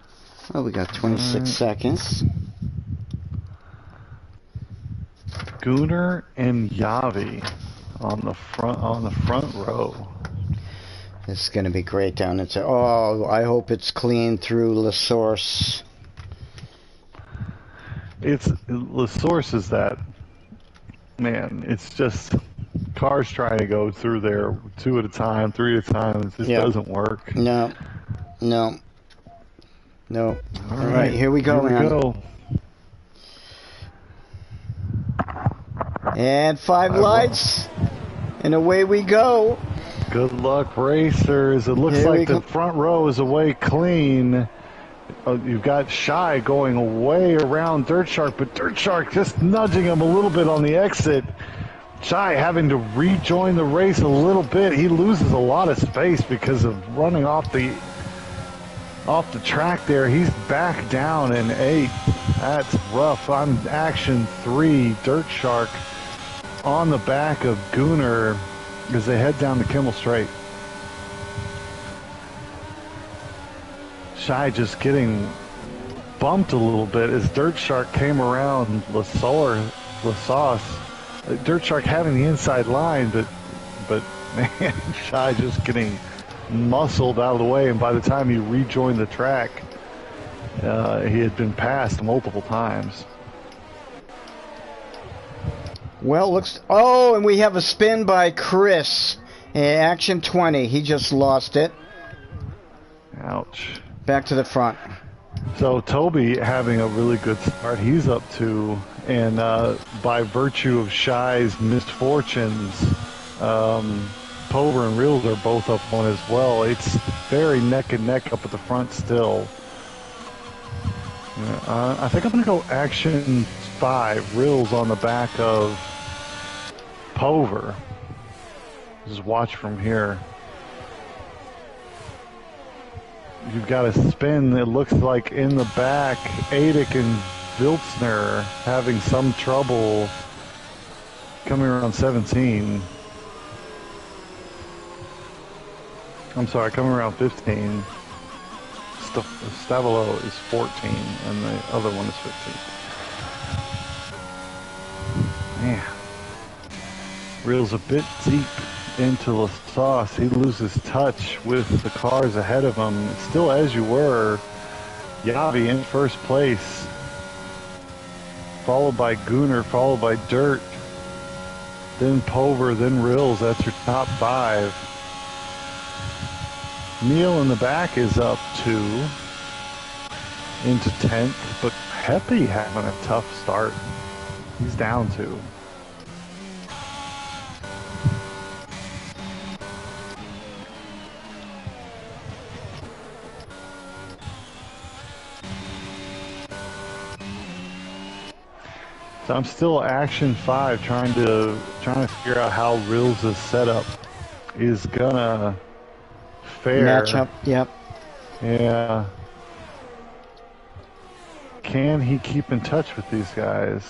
Oh, we got 26 seconds. Gunnar and Yavi on the front row. This is going to be great down into. Oh, I hope it's clean through La Source. La Source is that. Man, it's just cars trying to go through there 2 at a time, 3 at a time. It just doesn't work. No. All right, here we go, man. And 5 lights, and away we go. Good luck, racers. It looks like the front row is away clean. You've got Shy going way around Dirt Shark, but Dirt Shark just nudging him a little bit on the exit. Shy having to rejoin the race a little bit. He loses a lot of space because of running off the track there. He's back down in 8th. That's rough. On action 3, Dirt Shark on the back of Gunnar as they head down the Kemmel Straight. Shy just getting bumped a little bit as Dirt Shark came around La Sauce. Dirt Shark having the inside line, but man, Shy just getting muscled out of the way, and by the time he rejoined the track, he had been passed multiple times. Well, and we have a spin by Chris. Action 20. He just lost it. Ouch. Back to the front. So Toby having a really good start. He's up 2, and by virtue of Shy's misfortunes, Pover and Reels are both up 1 as well. It's very neck and neck up at the front still. I think I'm going to go action 5. Reels on the back of Pover. Just watch from here. You've got a spin. It looks like in the back, Adic and Viltzner having some trouble coming around 17. I'm sorry, coming around 15. Stavolo is 14, and the other one is 15. Man. Reel's a bit deep into La Sauce. He loses touch with the cars ahead of him. Still as you were, Yavi in first place, followed by Gunnar, followed by Dirt, then Pover, then Rills. That's your top 5. Neil in the back is up 2 into 10th, but Heppy having a tough start. He's down 2. So I'm still action 5, trying to figure out how Rills' setup is gonna fare. Match up, yep. Yeah. Can he keep in touch with these guys?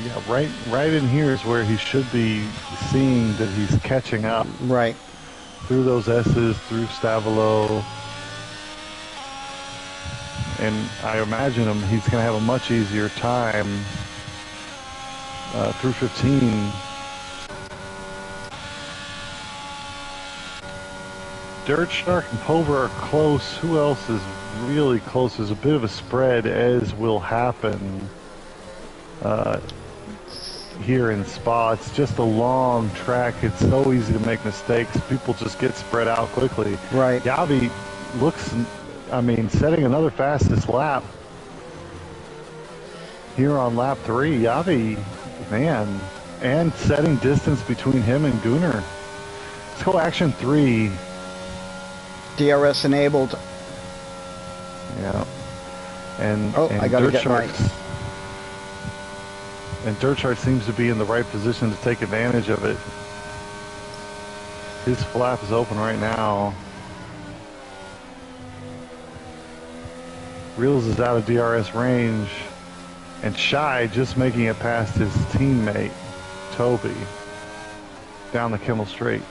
Yeah, right in here is where he should be seeing that he's catching up. Right. Through those S's, through Stavolo. And I imagine he's going to have a much easier time through 15. Dirt Shark and Pover are close. Who else is really close? There's a bit of a spread, as will happen here in Spa. It's just a long track. It's so easy to make mistakes. People just get spread out quickly. Right. Yavi looks, setting another fastest lap here on lap 3. Yavi, man, and setting distance between him and Gunnar. Let's go action 3. DRS enabled. Yeah. And I gotta get my... And Dirt Shark seems to be in the right position to take advantage of it. His flap is open right now. Reels is out of DRS range. And Shy just making it past his teammate, Toby, down the Kimmel Straight.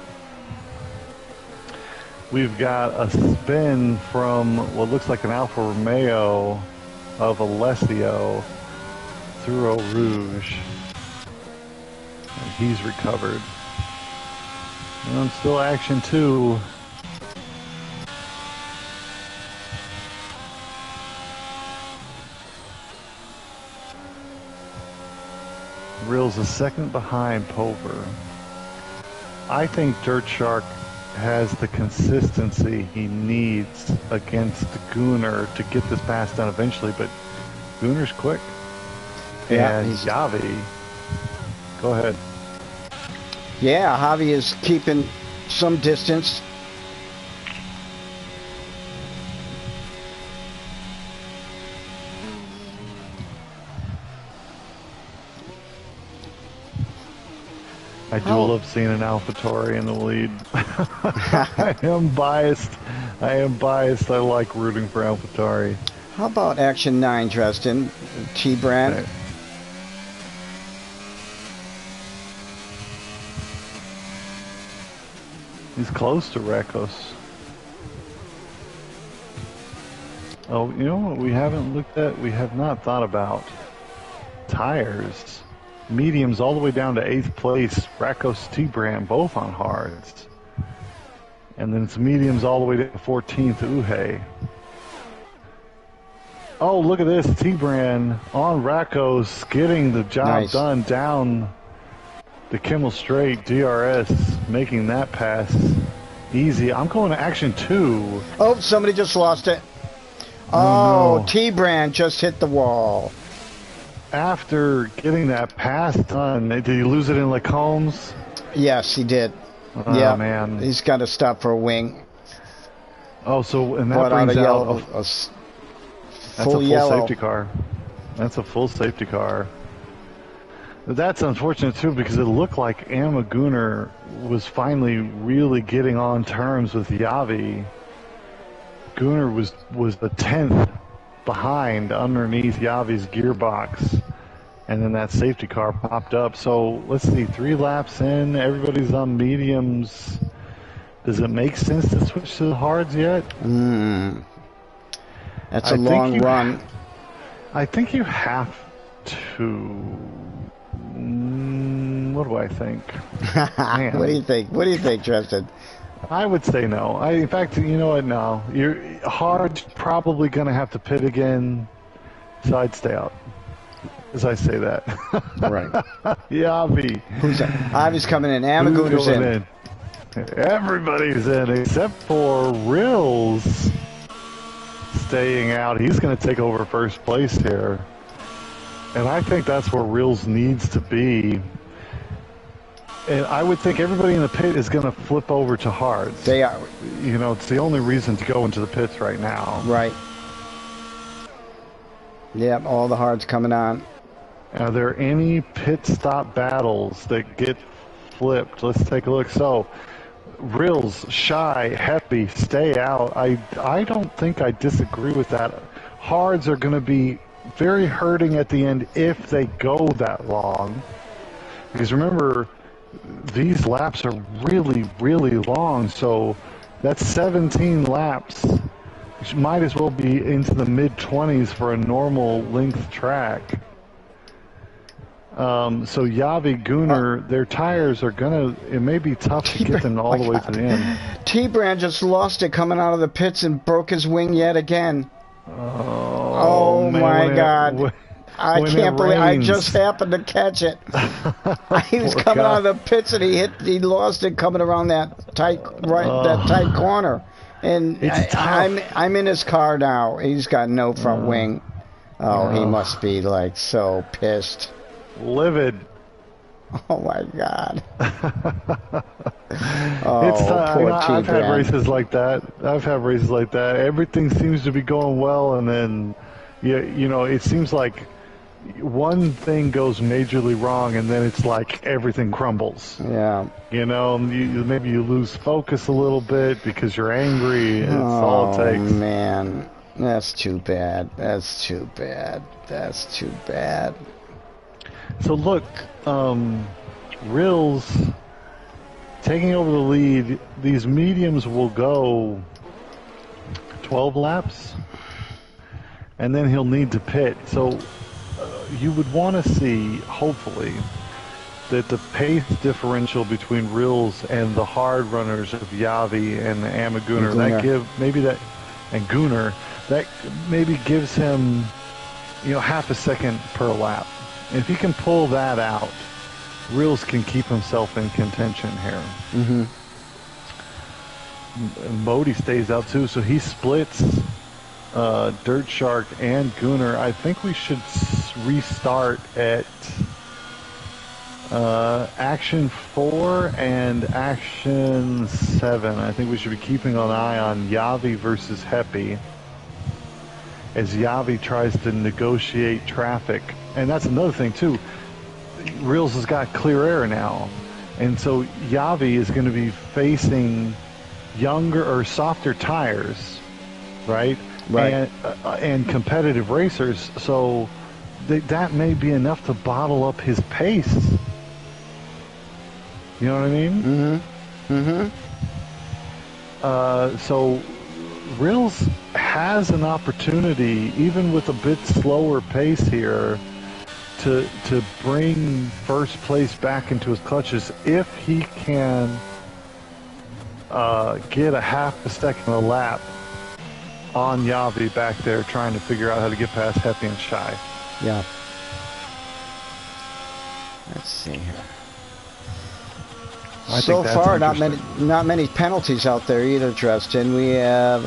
We've got a spin from what looks like an Alfa Romeo of Alessio through Eau Rouge. And he's recovered. And still action 2. Reels a second behind Pover. I think Dirt Shark has the consistency he needs against Gunnar to get this pass done eventually, but Gunnar's quick. Yeah, and Yavi, go ahead. Yeah, Javi is keeping some distance. I do love seeing an AlphaTauri in the lead. I am biased. I like rooting for AlphaTauri. How about action 9, Dresden? T-Brand. Okay. He's close to Rekos. Oh, you know what we haven't looked at? We have not thought about tires. Mediums all the way down to 8th place. Rekos, T-Brand, both on hards. And then it's mediums all the way to 14th, Uhe. Oh, look at this. T-Brand on Rekos getting the job done down the Kimmel Straight. DRS making that pass easy. I'm going to action 2. Oh, somebody just lost it. Oh no. T-Brand just hit the wall. After getting that pass done, did he lose it in Lacombs? Yes, he did. Oh, yeah, man. He's got to stop for a wing. Oh, so, and that brings out that's a full safety car. That's a full safety car. That's unfortunate, too, because it looked like Amma Gunnar was finally really getting on terms with Yavi. Gunnar was the 10th behind underneath Yavi's gearbox, and then that safety car popped up. So let's see, 3 laps in, everybody's on mediums. Does it make sense to switch to the hards yet? That's a long run. I think you have to. What do I think? What do you think? What do you think, Tristan? I would say no. In fact, you know what? No. Hard's probably going to have to pit again, so I'd stay out. As I say that. Right. Yavi. Who's that? Avi's coming in. Amaguna's in. Everybody's in except for Rills staying out. He's going to take over first place here. And I think that's where Rills needs to be. And I would think everybody in the pit is going to flip over to hards. They are. You know, it's the only reason to go into the pits right now. Right. Yep, all the hards coming on. Are there any pit stop battles that get flipped? Let's take a look. So, Rills, Shy, Heppy, stay out. I don't think I disagree with that. Hards are going to be very hurting at the end if they go that long. Because remember, these laps are really, really long. So that's 17 laps. Which might as well be into the mid-20s for a normal length track. So Yavi, Gunnar, their tires are it may be tough to get them all the way to the end. T-Brand just lost it coming out of the pits and broke his wing yet again. Oh man, my God. I can't believe I just happened to catch it. He was coming out of the pits and he lost it coming around that tight corner. And I'm in his car now. He's got no front wing. He must be like so pissed. Livid. Oh my God. Poor I've had races like that. Everything seems to be going well, and then you know, it seems like one thing goes majorly wrong, and then it's like everything crumbles. Yeah. You know, maybe you lose focus a little bit because you're angry. It's all it takes. Oh man, that's too bad. That's too bad. So look, Rills taking over the lead. These mediums will go 12 laps, and then he'll need to pit. So you would want to see, hopefully, that the pace differential between Rills and the hard runners of Yavi and Amagunar, and Gunnar, that maybe gives him, you know, half a second per lap. If he can pull that out, Rills can keep himself in contention here. Mm-hmm. Modi stays out too, so he splits Dirt Shark and Gunnar. I think we should restart at Action 4 and Action 7. I think we should be keeping an eye on Yavi versus Heppy as Yavi tries to negotiate traffic. And that's another thing too. Rills has got clear air now, and so Yavi is going to be facing younger or softer tires, right? And competitive racers. So that may be enough to bottle up his pace. You know what I mean? Mm-hmm. So Rills has an opportunity, even with a bit slower pace here, to bring first place back into his clutches if he can get a half a second a lap on Yavi back there trying to figure out how to get past Heppy and Shy. Yeah. Let's see here. So far, not many penalties out there either, Tristan. We have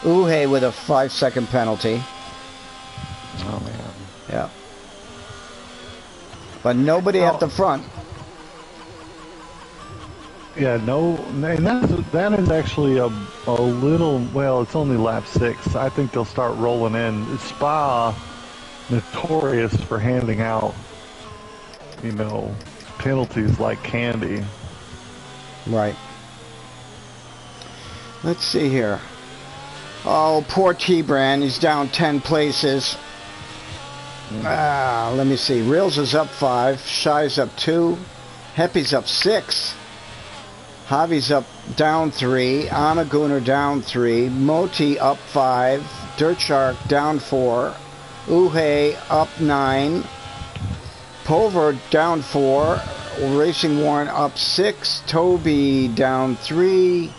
Uhe with a 5-second penalty. Oh man. Yeah. But nobody at the front. Yeah, no, and that is actually a little, well, it's only lap 6. I think they'll start rolling in. Spa, notorious for handing out, you know, penalties like candy. Right. Let's see here. Oh, poor T-Brand. He's down 10 places. Let me see. Rills is up 5. Shy's up 2. Heppy's up 6. Javi's up down 3. Amagunar down 3. Moti up 5. Dirt Shark down 4. Uhe up 9. Pulver down 4. Racing Warren up 6. Toby down 3.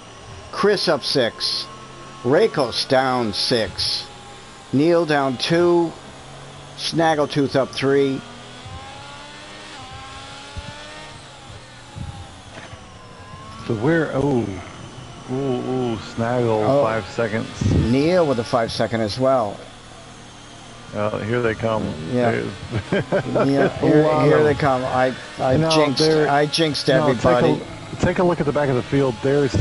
Chris up 6. Rakos down 6. Neil down 2. Snaggletooth up 3. So where? Snaggle 5 seconds. Neil with a 5-second as well. Here they come. Yeah. Here they come. I jinxed everybody. Take a look at the back of the field. There is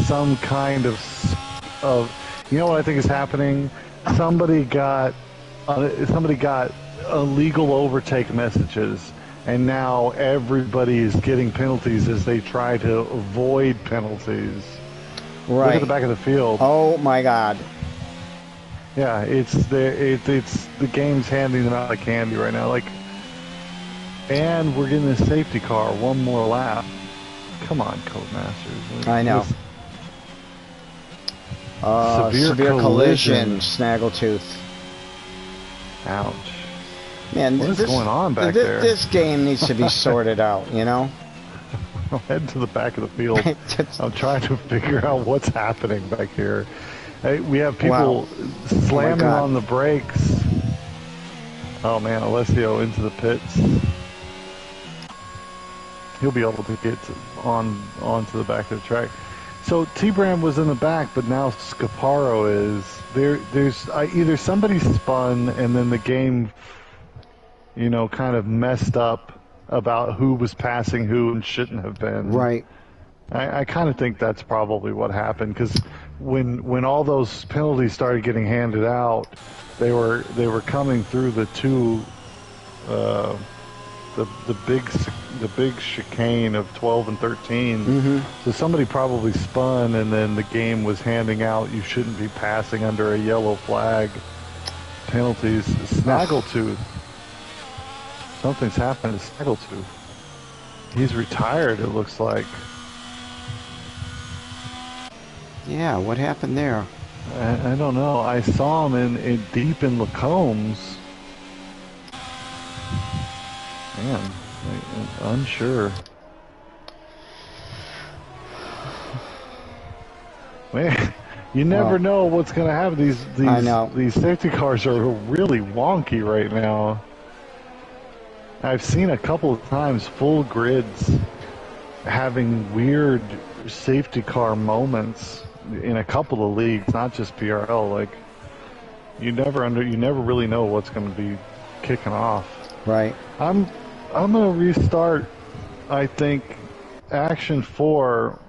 some kind of you know what I think is happening? Somebody got illegal overtake messages, and now everybody is getting penalties as they try to avoid penalties. Right. Look at the back of the field. Oh my God. Yeah, it's the game's handing them out like candy right now. Like, and we're getting a safety car. One more lap. Come on, Codemasters. I know. Severe collision, Snaggletooth. Ouch. Man, what is going on back there? This game needs to be sorted out, you know? I'll head to the back of the field. I'm trying to figure out what's happening back here. Hey, we have people slamming on the brakes. Oh man, Alessio into the pits. He'll be able to get onto the back of the track. So T-Bram was in the back, but now Scaparo is there. There's either somebody spun and then the game, you know, kind of messed up about who was passing who and shouldn't have been. Right. I kind of think that's probably what happened, because when all those penalties started getting handed out, they were coming through the two the big chicane of 12 and 13. Mm-hmm. So somebody probably spun, and then the game was handing out you shouldn't be passing under a yellow flag penalties. Snaggletooth. Something's happened to Snaggletooth. He's retired, it looks like. Yeah, what happened there? I don't know. I saw him deep in Lacombs. Man, I'm unsure. Man, you never know what's going to happen. These safety cars are really wonky right now. I've seen a couple of times full grids having weird safety car moments in a couple of leagues, not just PRL. Like, you never really know what's going to be kicking off. Right. I'm going to restart. I think Action 4,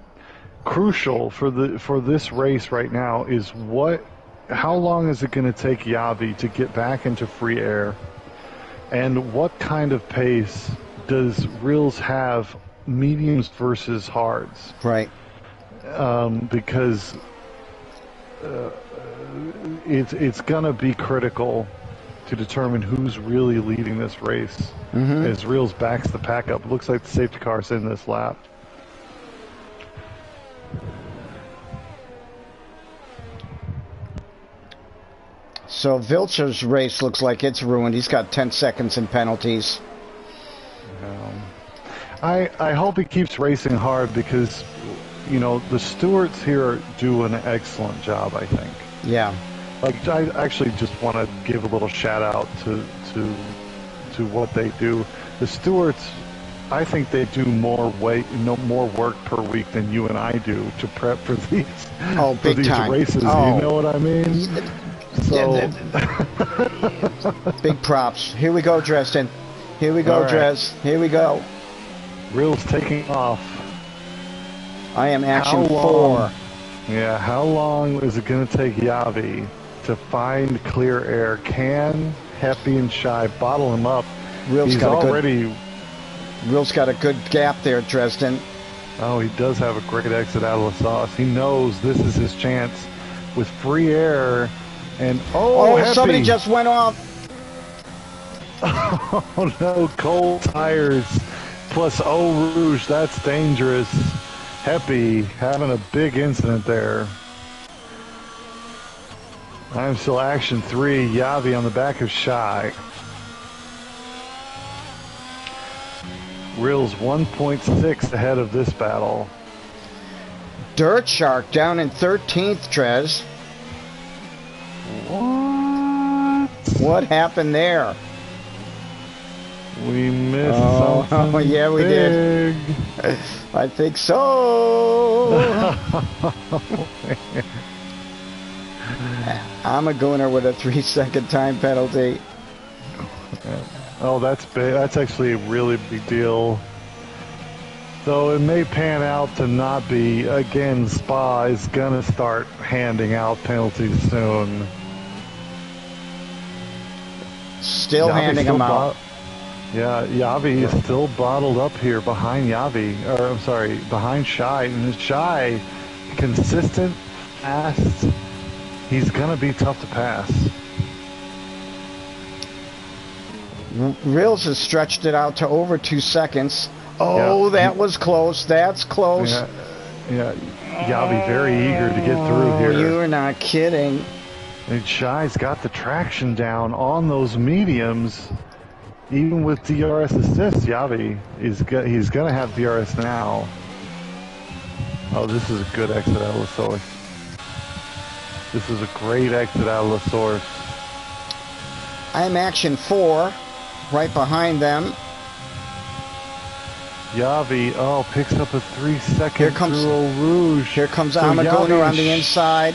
crucial for this race right now, is how long is it going to take Yavi to get back into free air, and what kind of pace does Reels have, mediums versus hards? Right. Because it's going to be critical to determine who's really leading this race. Mm-hmm. As Reels backs the pack up. It looks like the safety car's in this lap. So Vilcher's race looks like it's ruined. He's got 10 seconds in penalties. I hope he keeps racing hard, because, you know, the stewards here do an excellent job, I think. Yeah. Like, I actually just want to give a little shout out to what they do. The stewards, I think they do more work per week than you and I do to prep for these big time races. Oh. You know what I mean? So big props. Here we go, Dresden. Here we go, Dres. Here we go. Reels taking off. I am Action 4. Yeah, how long is it going to take Yavi to find clear air? Can Happy and Shy bottle him up? Reels got a good gap there, Dresden. Oh, he does have a great exit out of the sauce. He knows this is his chance with free air. And Happy. Somebody just went off. Oh no, cold tires plus Eau Rouge, that's dangerous. Happy having a big incident there. I'm still action 3. Yavi on the back of Shy. Reels 1.6 ahead of this battle. Dirt Shark down in 13th, Trez. What? What happened there? We missed something. Oh, yeah, we big. did. I think so. I'm a gooner with a 3-second time penalty. Oh, that's big. That's actually a really big deal. Though it may pan out to not be. Again, Spa is going to start handing out penalties soon. Still handing them out. Yeah, Yavi is still bottled up here behind Yavi. Or, I'm sorry, behind Shy. And Shy, consistent, fast. He's going to be tough to pass. Reels has stretched it out to over 2 seconds. Oh, yeah. That was close. That's close. Yeah. Yavi very eager to get through here. You're not kidding. And Shy's got the traction down on those mediums. Even with DRS assists, Yavi he's going to have DRS now. Oh, this is a good exit out of the source. This is a great exit out of the source. I'm action 4, right behind them. Yavi, picks up a 3-second Here comes Rouge. Here comes Amaguna on the inside.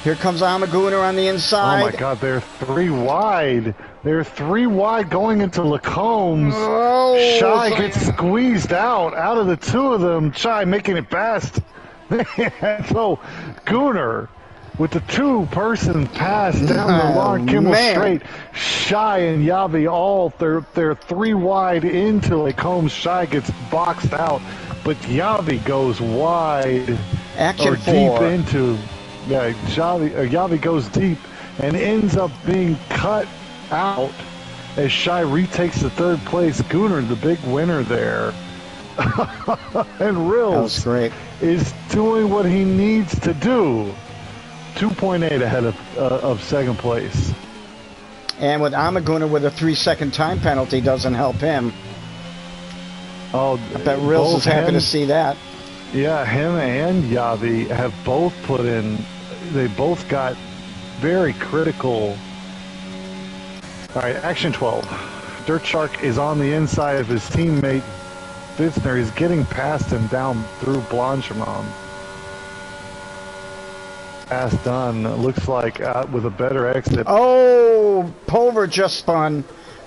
Here comes Amaguna on the inside. Oh my God, they're 3 wide. They're 3 wide going into Lacombs. Oh, Shy gets squeezed out of the 2 of them. Shy making it fast. So, Gooner with the 2-person pass down the long Kimmel straight. Shy and Yavi all, they're 3 wide into Lacombs. Shy gets boxed out, but Yavi goes wide. Action 4. Deep into... Yeah, Yavi goes deep and ends up being cut out as Shy retakes the 3rd place. Gooner, the big winner there. And Rills is doing what he needs to do. 2.8 ahead of 2nd place. And with Amaguna with a 3-second time penalty doesn't help him. Oh, I bet Rills is happy to see that. Yeah, him and Yavi have both put in, they both got very critical. All right, action 12. Dirt Shark is on the inside of his teammate, Fitzner. He's getting past him down through Blanchimont. Pass done. Looks like with a better exit. Oh, Pover just spun.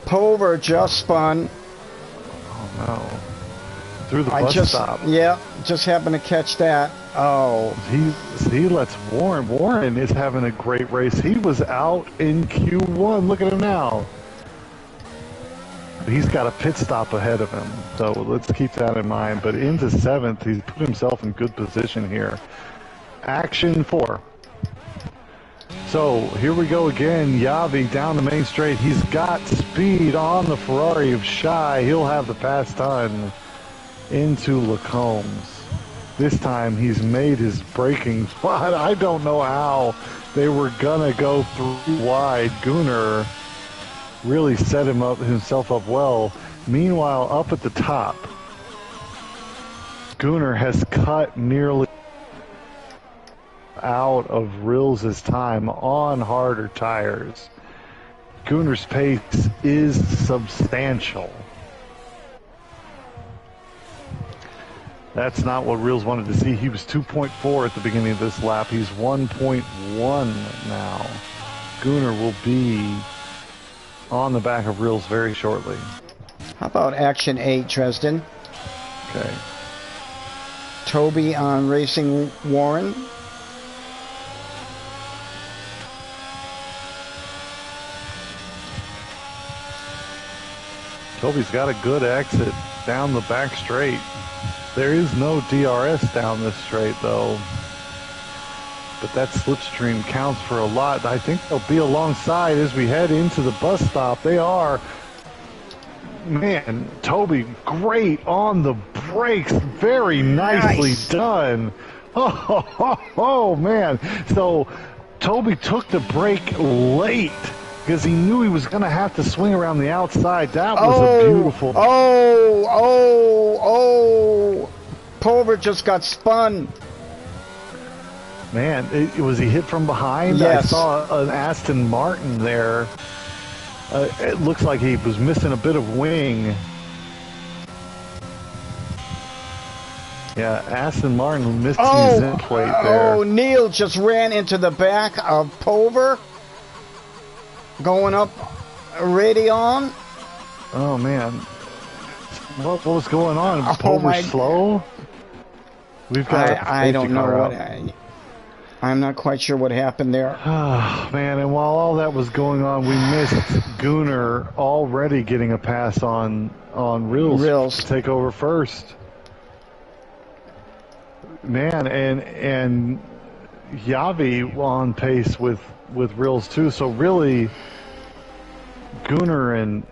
Oh, no. Through the bus stop. Yeah, just happened to catch that. Oh. He lets Warren. Warren is having a great race. He was out in Q1. Look at him now. He's got a pit stop ahead of him. So let's keep that in mind. But into 7th, he's put himself in good position here. Action 4. So here we go again. Yavi down the main straight. He's got speed on the Ferrari of Shy. He'll have the pass done into Lacombs. This time he's made his braking spot. I don't know how they were gonna go 3 wide. Gooner really set himself up well. Meanwhile, up at the top, Gooner has cut nearly out of Rills' time on harder tires. Gooner's pace is substantial. That's not what Reels wanted to see. He was 2.4 at the beginning of this lap. He's 1.1 now. Gooner will be on the back of Reels very shortly. How about action 8, Dresden? Okay. Toby on Racing Warren. Toby's got a good exit down the back straight. There is no DRS down this straight, though. But that slipstream counts for a lot. I think they'll be alongside as we head into the bus stop. They are. Man, Toby, great on the brakes. Very nicely done. Oh, man. So Toby took the break late because he knew he was going to have to swing around the outside. That was a beautiful... Pulver just got spun. Man, was he hit from behind? Yes. I saw an Aston Martin there. It looks like he was missing a bit of wing. Yeah, Aston Martin missed his end plate there. Oh, Neil just ran into the back of Pulver. Going up Radion. Oh, man. What was going on? Was Pulver slow? We've got I don't know I'm not quite sure what happened there. Oh, man, and while all that was going on, we missed Gunnar already getting a pass on Rills to take over first. Man, and Yavi on pace with Rills too. So really, Gunnar and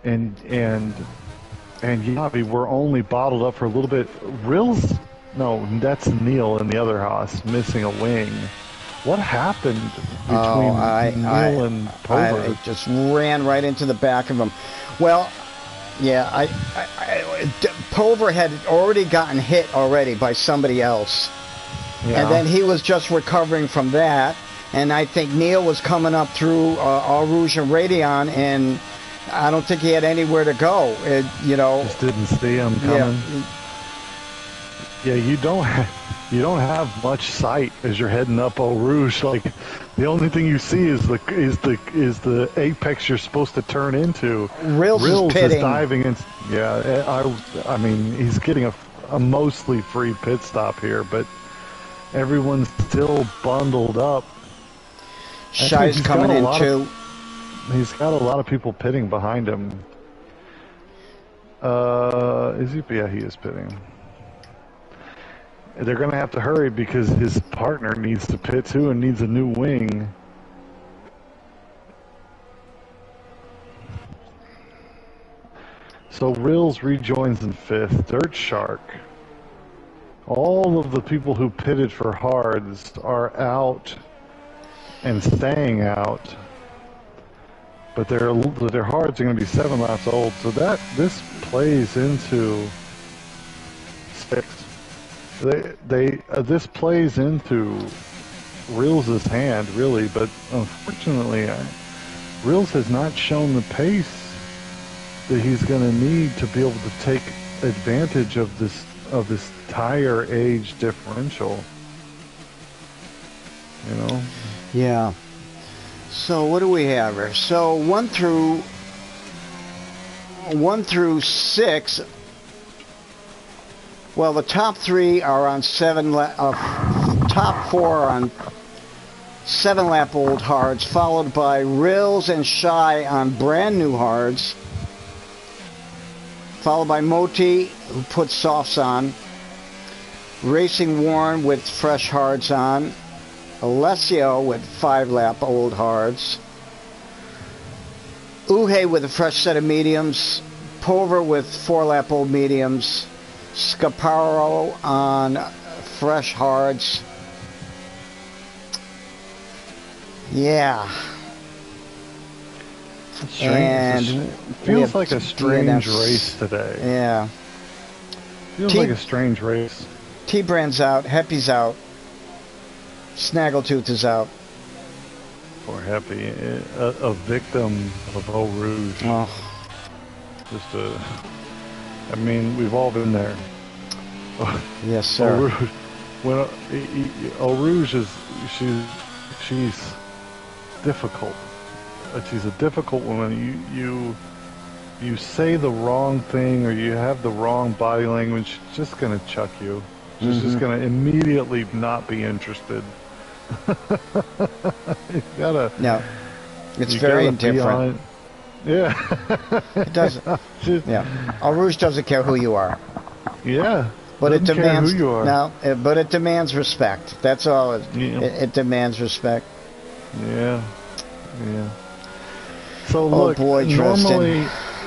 Yavi were only bottled up for a little bit. Rills, no, that's Neil in the other Haas missing a wing. What happened between Neil and Pulver? I just ran right into the back of him. Well, yeah, Pulver had already gotten hit already by somebody else. Yeah. And then he was just recovering from that. And I think Neil was coming up through Eau Rouge and Radion, and I don't think he had anywhere to go. Just didn't see him coming. Yeah, you don't have much sight as you're heading up Eau Rouge. Like, the only thing you see is the apex you're supposed to turn into. Rills is diving in. Yeah, I mean, he's getting a mostly free pit stop here, but everyone's still bundled up. Shai's coming in too. He's got a lot of people pitting behind him. Is he? Yeah, he is pitting. They're going to have to hurry because his partner needs to pit too and needs a new wing. So Rills rejoins in fifth. Dirt Shark. All of the people who pitted for hards are out and staying out. But their hards are going to be 7 laps old. So this plays into sixth. This plays into Rills' hand, really, but unfortunately, Rills has not shown the pace that he's going to need to be able to take advantage of this tire age differential. Yeah. So what do we have here? So 1 through 6. Well, the top 3 are on top 4 are on 7-lap old hards, followed by Rills and Shai on brand new hards, followed by Moti, who puts softs on, Racing Warren with fresh hards on, Alessio with 5-lap old hards, Uhe with a fresh set of mediums, Pulver with 4-lap old mediums, Scaparo on fresh hards. Yeah. And feels like a strange race today. Yeah. Feels like a strange race. T-Brand's out, Heppy's out, Snaggletooth is out. Poor Heppy, a victim of Eau Rouge. Oh. I mean, we've all been there. Yes, sir. Eau Rouge is she's difficult. She's a difficult woman. You say the wrong thing or you have the wrong body language, she's just gonna chuck you. She's just gonna immediately not be interested. No, it's very indifferent. Yeah. It doesn't. Yeah. Eau Rouge doesn't care who you are. Yeah. But it demands who you are. No, but it demands respect. That's all. It demands respect. Yeah. Yeah. So look, boy,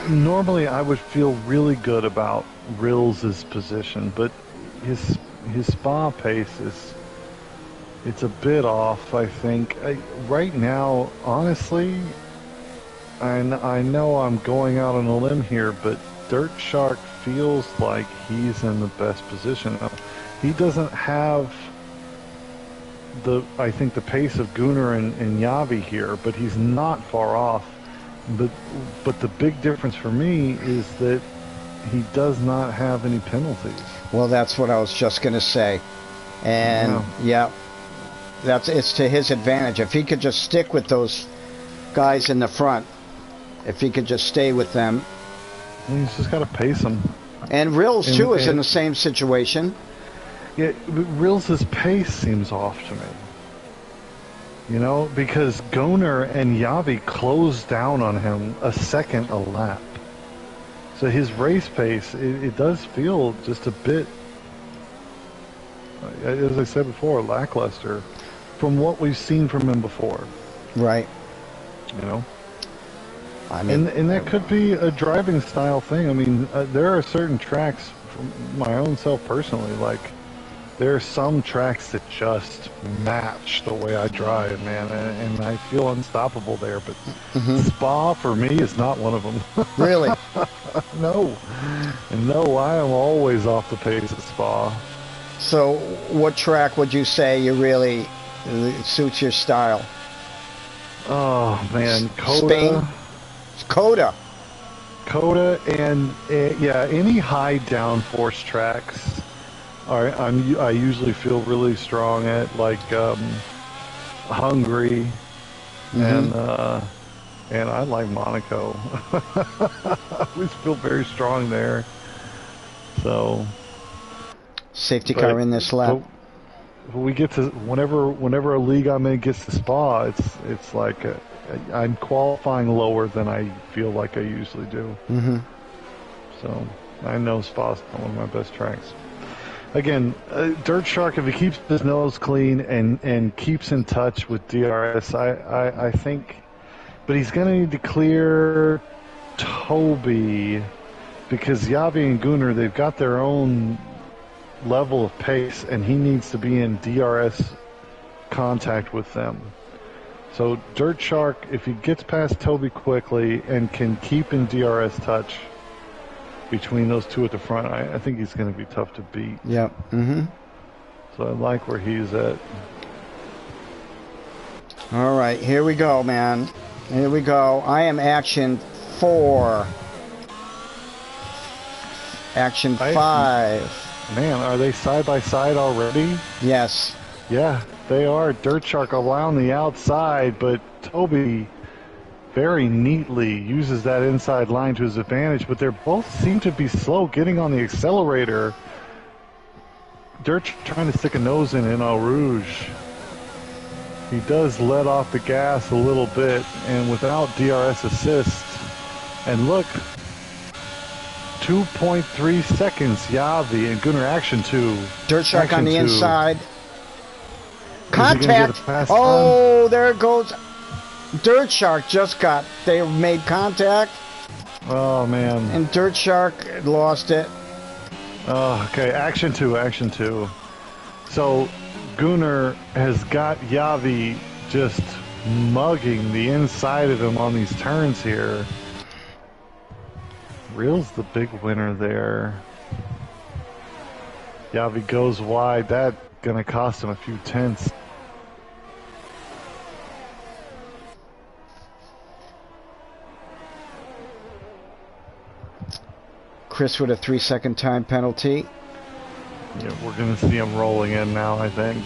normally I would feel really good about Rills' position, but his spa pace It's a bit off, I think. Right now, honestly, I know I'm going out on a limb here, but Dirt Shark feels like he's in the best position. Now, he doesn't have I think the pace of Gunnar and Yavi here, but he's not far off. But the big difference for me is that he does not have any penalties. Well, that's what I was just going to say. And yeah, it's to his advantage. If he could just stick with those guys in the front, if he could just stay with them. He's just got to pace them. And Rills, too, is in the same situation. Yeah, Rills' pace seems off to me. You know, because Gunnar and Yavi closed down on him a second a lap. So his race pace, it does feel just a bit, as I said before, lackluster from what we've seen from him before. Right. You know? I mean, and that could be a driving style thing. I mean, there are certain tracks, from my own self personally, like, there are some tracks that just match the way I drive, man, and I feel unstoppable there. But Spa, for me, is not one of them. Really? No. I am always off the pace at Spa. So what track would you say you really suits your style? Oh, man. Coda. Spain? It's Coda. Coda and, yeah, any high downforce tracks. I usually feel really strong at, like, Hungary, and I like Monaco. I always feel very strong there. So safety car in this lap. We get to whenever a league I'm in gets to Spa, it's like I'm qualifying lower than I feel like I usually do. So I know Spa's not one of my best tracks. Again, Dirt Shark, if he keeps his nose clean and keeps in touch with DRS, I think, but he's going to need to clear Toby, because Yavi and Gunnar, they've got their own level of pace, and he needs to be in DRS contact with them. So Dirt Shark, if he gets past Toby quickly and can keep in DRS touch between those two at the front, I think he's going to be tough to beat. Yeah. So I like where he's at. All right, here we go, man. Here we go. I am action 4. Action 5. Man, are they side by side already? Yes. Yeah, they are. Dirt Shark around the outside, but Toby very neatly uses that inside line to his advantage, but they both seem to be slow getting on the accelerator. Dirt trying to stick a nose in Eau Rouge. He does let off the gas a little bit, and without DRS assist, and look, 2.3 seconds, Yavi and Gunnar Action 2. Dirt Shark Action on the 2. inside. Contact! Oh, there it goes. Dirt Shark they made contact. Oh, man. And Dirt Shark lost it. Oh, okay. Action 2. So Gunnar has got Yavi just mugging the inside of him on these turns here. Real's the big winner there. Yavi goes wide. That's going to cost him a few tenths. Chris with a 3-second time penalty. Yeah, we're going to see him rolling in now, I think.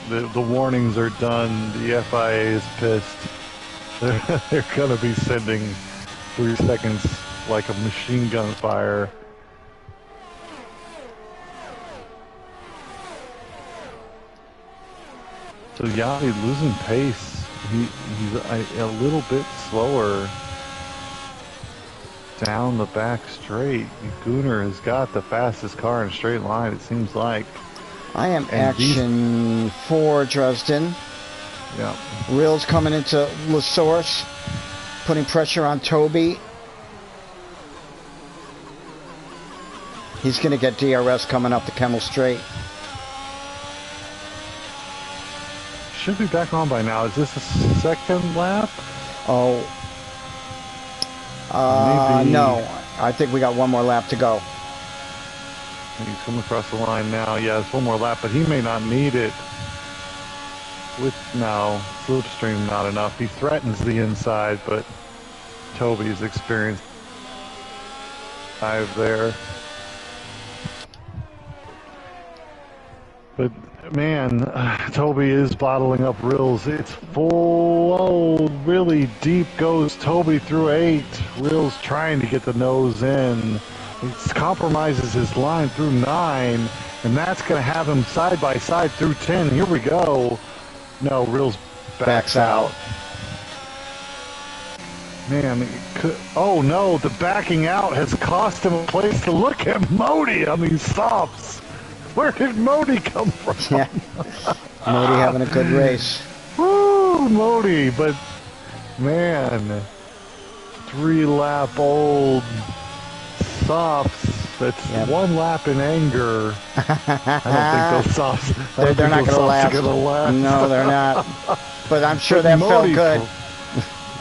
The warnings are done. The FIA is pissed. They're going to be sending 3 seconds like a machine gun fire. So Yavi losing pace. He's a little bit slower down the back straight. Gunnar has got the fastest car in a straight line, it seems like. I am action 4, Dresden. Yeah. Rills coming into La Source, putting pressure on Toby. He's going to get DRS coming up the Kemmel Straight. should be back on by now. Is this the second lap? Oh. Maybe. No. I think we got one more lap to go. He's coming across the line now. Yeah, it's one more lap, but he may not need it. No, slipstream not enough. He threatens the inside, but Toby's experienced dive there. But man, Toby is bottling up Rills. It's full. Oh, really deep goes Toby through 8. Rills trying to get the nose in. He compromises his line through 9, and that's going to have him side by side through 10. Here we go. No, Rills backs out. Man, oh no, the backing out has cost him a place to look at Modi on these softs. Where did Modi come from? Yeah, Modi having a good race. Woo, Modi, but man, 3-lap-old softs. That's 1 lap in anger. I don't think those softs. They're not going to last. No, they're not. But I'm sure that felt good.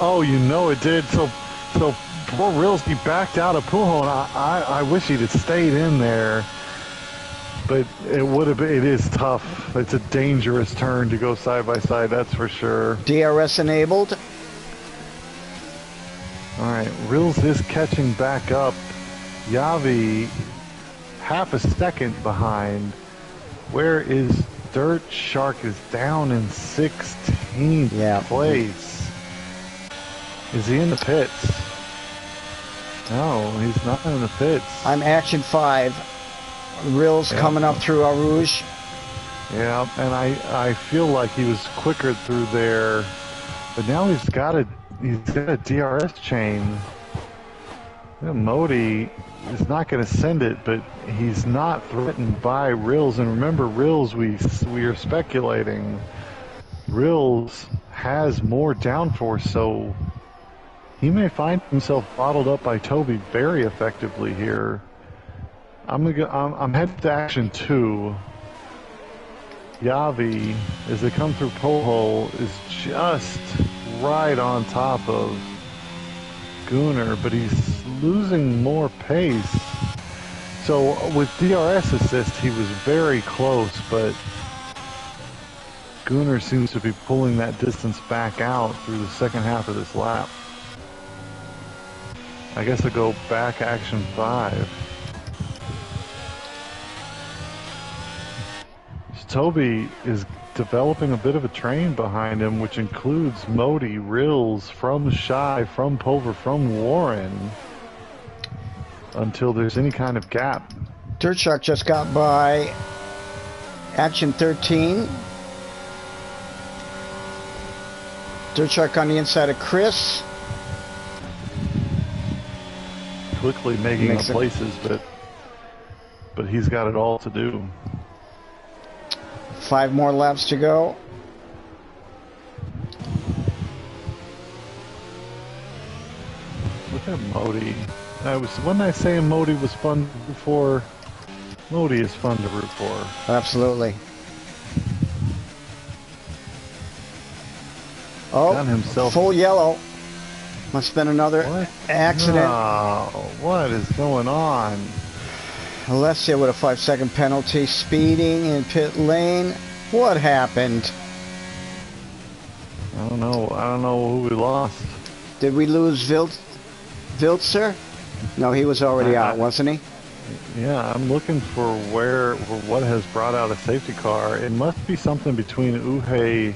Oh, you know it did. So poor Rilsky backed out of Pujo, and I wish he'd have stayed in there. But it would have been. It is tough. It's a dangerous turn to go side by side. That's for sure. DRS enabled. All right, Rills is catching back up. Yavi, half a second behind. Where is Dirt Shark? Is down in 16th place. Is he in the pits? No, he's not in the pits. I'm Action 5. Rills coming up through Eau Rouge. Yeah, and I feel like he was quicker through there, but now he's got a DRS chain. Modi is not going to send it, but he's not threatened by Rills. And remember, Rills, we are speculating, Rills has more downforce, so he may find himself bottled up by Toby very effectively here. I'm headed to Action 2. Yavi, as they come through pole hole, is just right on top of Gunnar, but he's losing more pace. So with DRS assist, he was very close, but Gunnar seems to be pulling that distance back out through the second half of this lap. I guess I'll go back Action 5. Toby is developing a bit of a train behind him, which includes Modi, Rills, from Shy, from Pulver, from Warren, until there's any kind of gap. Dirt Shark just got by Action 13. Dirt Shark on the inside of Chris. Quickly making up places, but he's got it all to do. 5 more laps to go. Look at Modi. Wasn't I saying Modi was fun to root for? Modi is fun to root for. Absolutely. Oh, full yellow. Must have been another accident. Oh, what is going on? Alessia with a 5-second penalty, speeding in pit lane. What happened? I don't know. I don't know who we lost. Did we lose Viltzer? No, he was already out, wasn't he? Yeah, I'm looking for what has brought out a safety car. It must be something between Uhe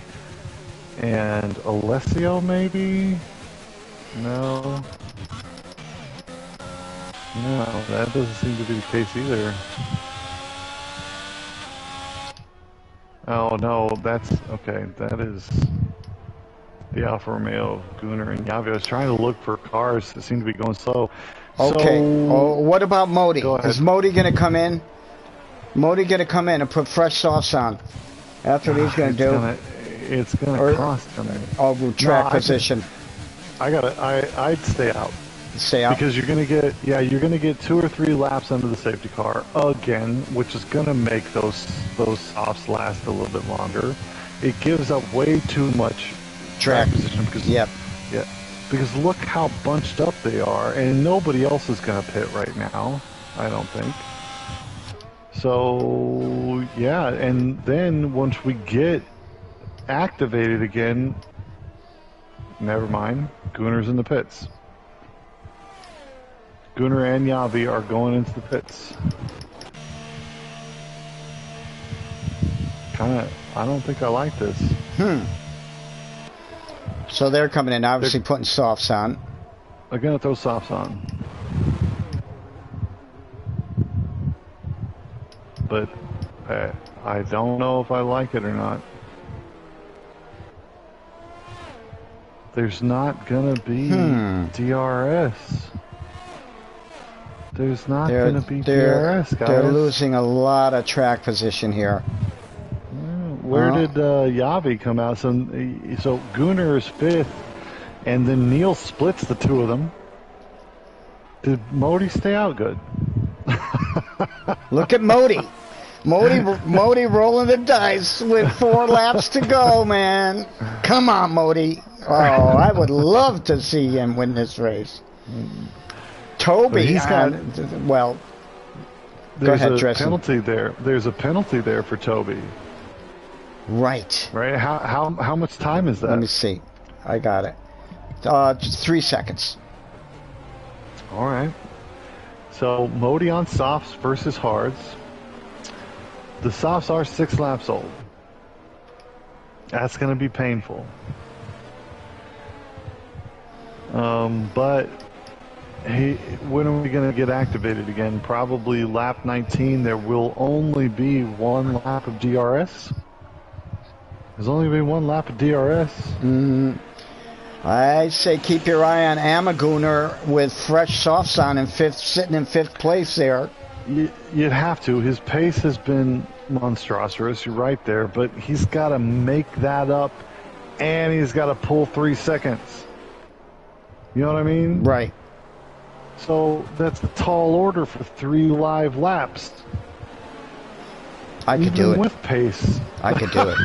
and Alessio, maybe? No. No, that doesn't seem to be the case either. Oh no, that's okay. That is the Alfa Romeo, Gunnar, and Yavi. I was trying to look for cars that seem to be going slow. Okay. What about Modi? Go ahead. Is Modi going to come in? Modi going to come in and put fresh softs on? That's what he's going to do. It's going to cost him. Oh, track position. I'd stay out. Stay out. Because you're going to get 2 or 3 laps under the safety car again, which is going to make those softs last a little bit longer. it gives up way too much track position because yeah, because look how bunched up they are, and nobody else is going to pit right now, I don't think. So yeah, and then once we get activated again, never mind, Gunner's in the pits. Gunner and Yavi are going into the pits. I don't think I like this. So they're coming in, obviously putting softs on. They're going to throw softs on. But I don't know if I like it or not. There's not going to be DRS. There's not going to be DRS, guys. They're losing a lot of track position here. Where did Yavi come out? So Gunnar is 5th, and then Neil splits the two of them. Did Modi stay out good? Look at Modi. Modi rolling the dice with 4 laps to go, man. Come on, Modi. Oh, I would love to see him win this race. Toby, he's got. Well, go ahead, there's a Dresden. penalty there. There's a penalty there for Toby. Right. Right. How much time is that? Let me see. I got it. Just 3 seconds. All right. So Modi on softs versus hards. The softs are 6 laps old. That's going to be painful. But hey, when are we going to get activated again? Probably lap 19. There will only be 1 lap of DRS. There's only been 1 lap of DRS. I say keep your eye on Amaguner with fresh softs on and sitting in 5th place there. You'd have to. His pace has been monstrous. You're right there, but he's got to make that up, and he's got to pull 3 seconds. You know what I mean? Right. So that's a tall order for 3 live laps. I could do it. With pace. I could do it.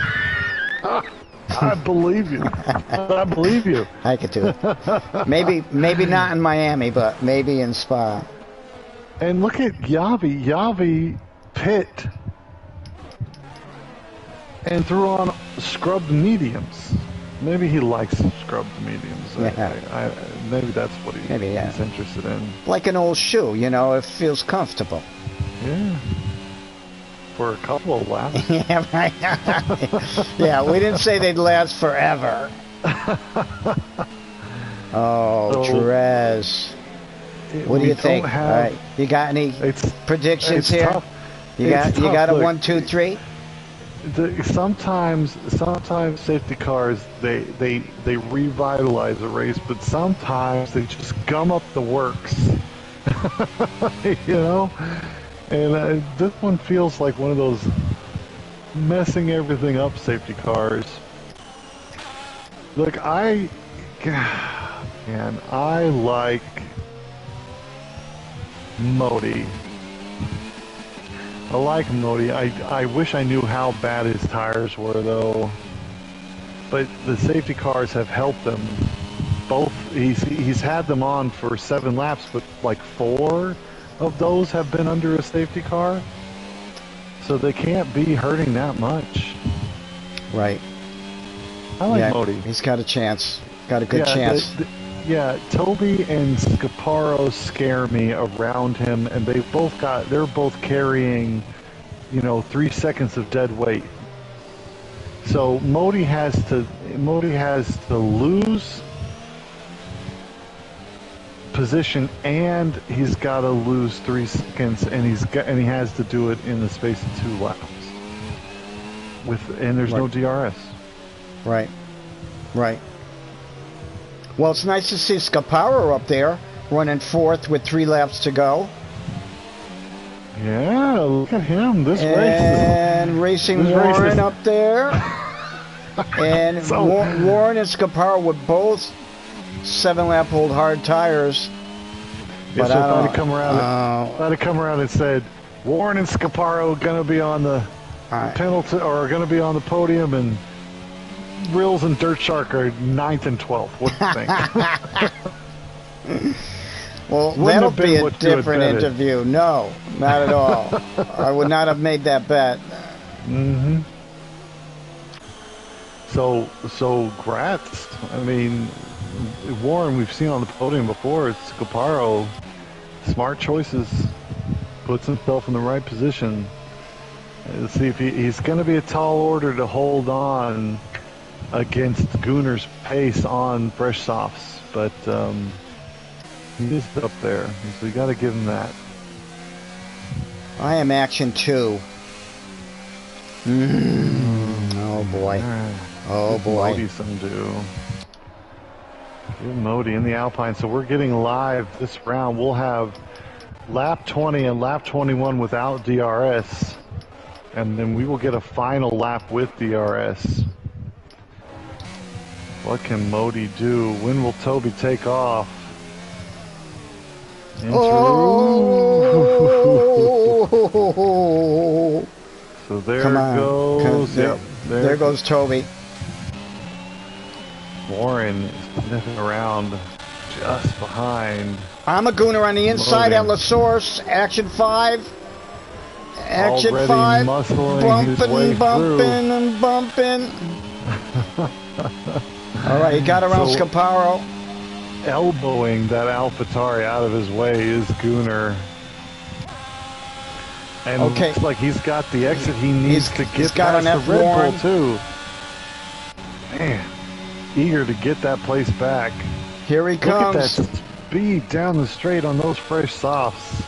I believe you. I believe you. I could do it. Maybe not in Miami, but maybe in Spa. And look at Yavi. Yavi pit and threw on scrubbed mediums. Maybe he likes scrubbed mediums. Yeah. Maybe that's what he's interested in. Like an old shoe, you know, it feels comfortable. Yeah. For a couple of laps. Yeah, right. Yeah, we didn't say they'd last forever. Oh, Trez. What do you think? All right. You got any predictions here? Tough. You got a 1, 2, 3? Sometimes safety cars they revitalize a race, but sometimes they just gum up the works. You know, and this one feels like one of those messing everything up safety cars. Look, I like Modi. I like Modi. I wish I knew how bad his tires were, though. But the safety cars have helped him. Both he's had them on for 7 laps, but like 4 of those have been under a safety car. So they can't be hurting that much. Right. I like Modi. He's got a chance. Got a good chance. Toby and Scaparo scare me around him, and they're both carrying, 3 seconds of dead weight. So Modi has to lose position, and he's got to lose 3 seconds, and he has to do it in the space of 2 laps. And there's no DRS. Right. Well, it's nice to see Scaparo up there, running 4th with 3 laps to go. Yeah, look at him. And racing Warren up there. And Warren and Scaparo with both 7-lap-old hard tires. But if I'd have come around and said, Warren and Scaparo are going to be on the penalty, or are going to be on the podium, and Rills and Dirt Shark are 9th and 12th. What do you think? Well, that'll be a different interview. No, not at all. I would not have made that bet. Mm-hmm. So Gratz, I mean, Warren, we've seen on the podium before. It's Scaparo, smart choices, puts himself in the right position. Let's see if he's going to be a tall order to hold on against Gunner's pace on fresh softs, but he is up there, so we got to give him that. I am action 2. Oh boy. Oh boy. Modi some do. Give Modi in the Alpine. So we're getting live this round. We'll have lap 20 and lap 21 without DRS. And then we will get a final lap with DRS. What can Modi do? When will Toby take off? Oh! So there goes. Yep, there goes Toby. Warren is sniffing around just behind. I'm a Gunner on the inside at La Source. Action 5. Action already 5. Bumping and bumping. All right, he got around Scaparo. Elbowing that AlphaTauri out of his way is Gunner. And it looks like he's got the exit he needs to get past the Red Bull too. Man, eager to get that place back. Here he comes. Look at that speed down the straight on those fresh softs.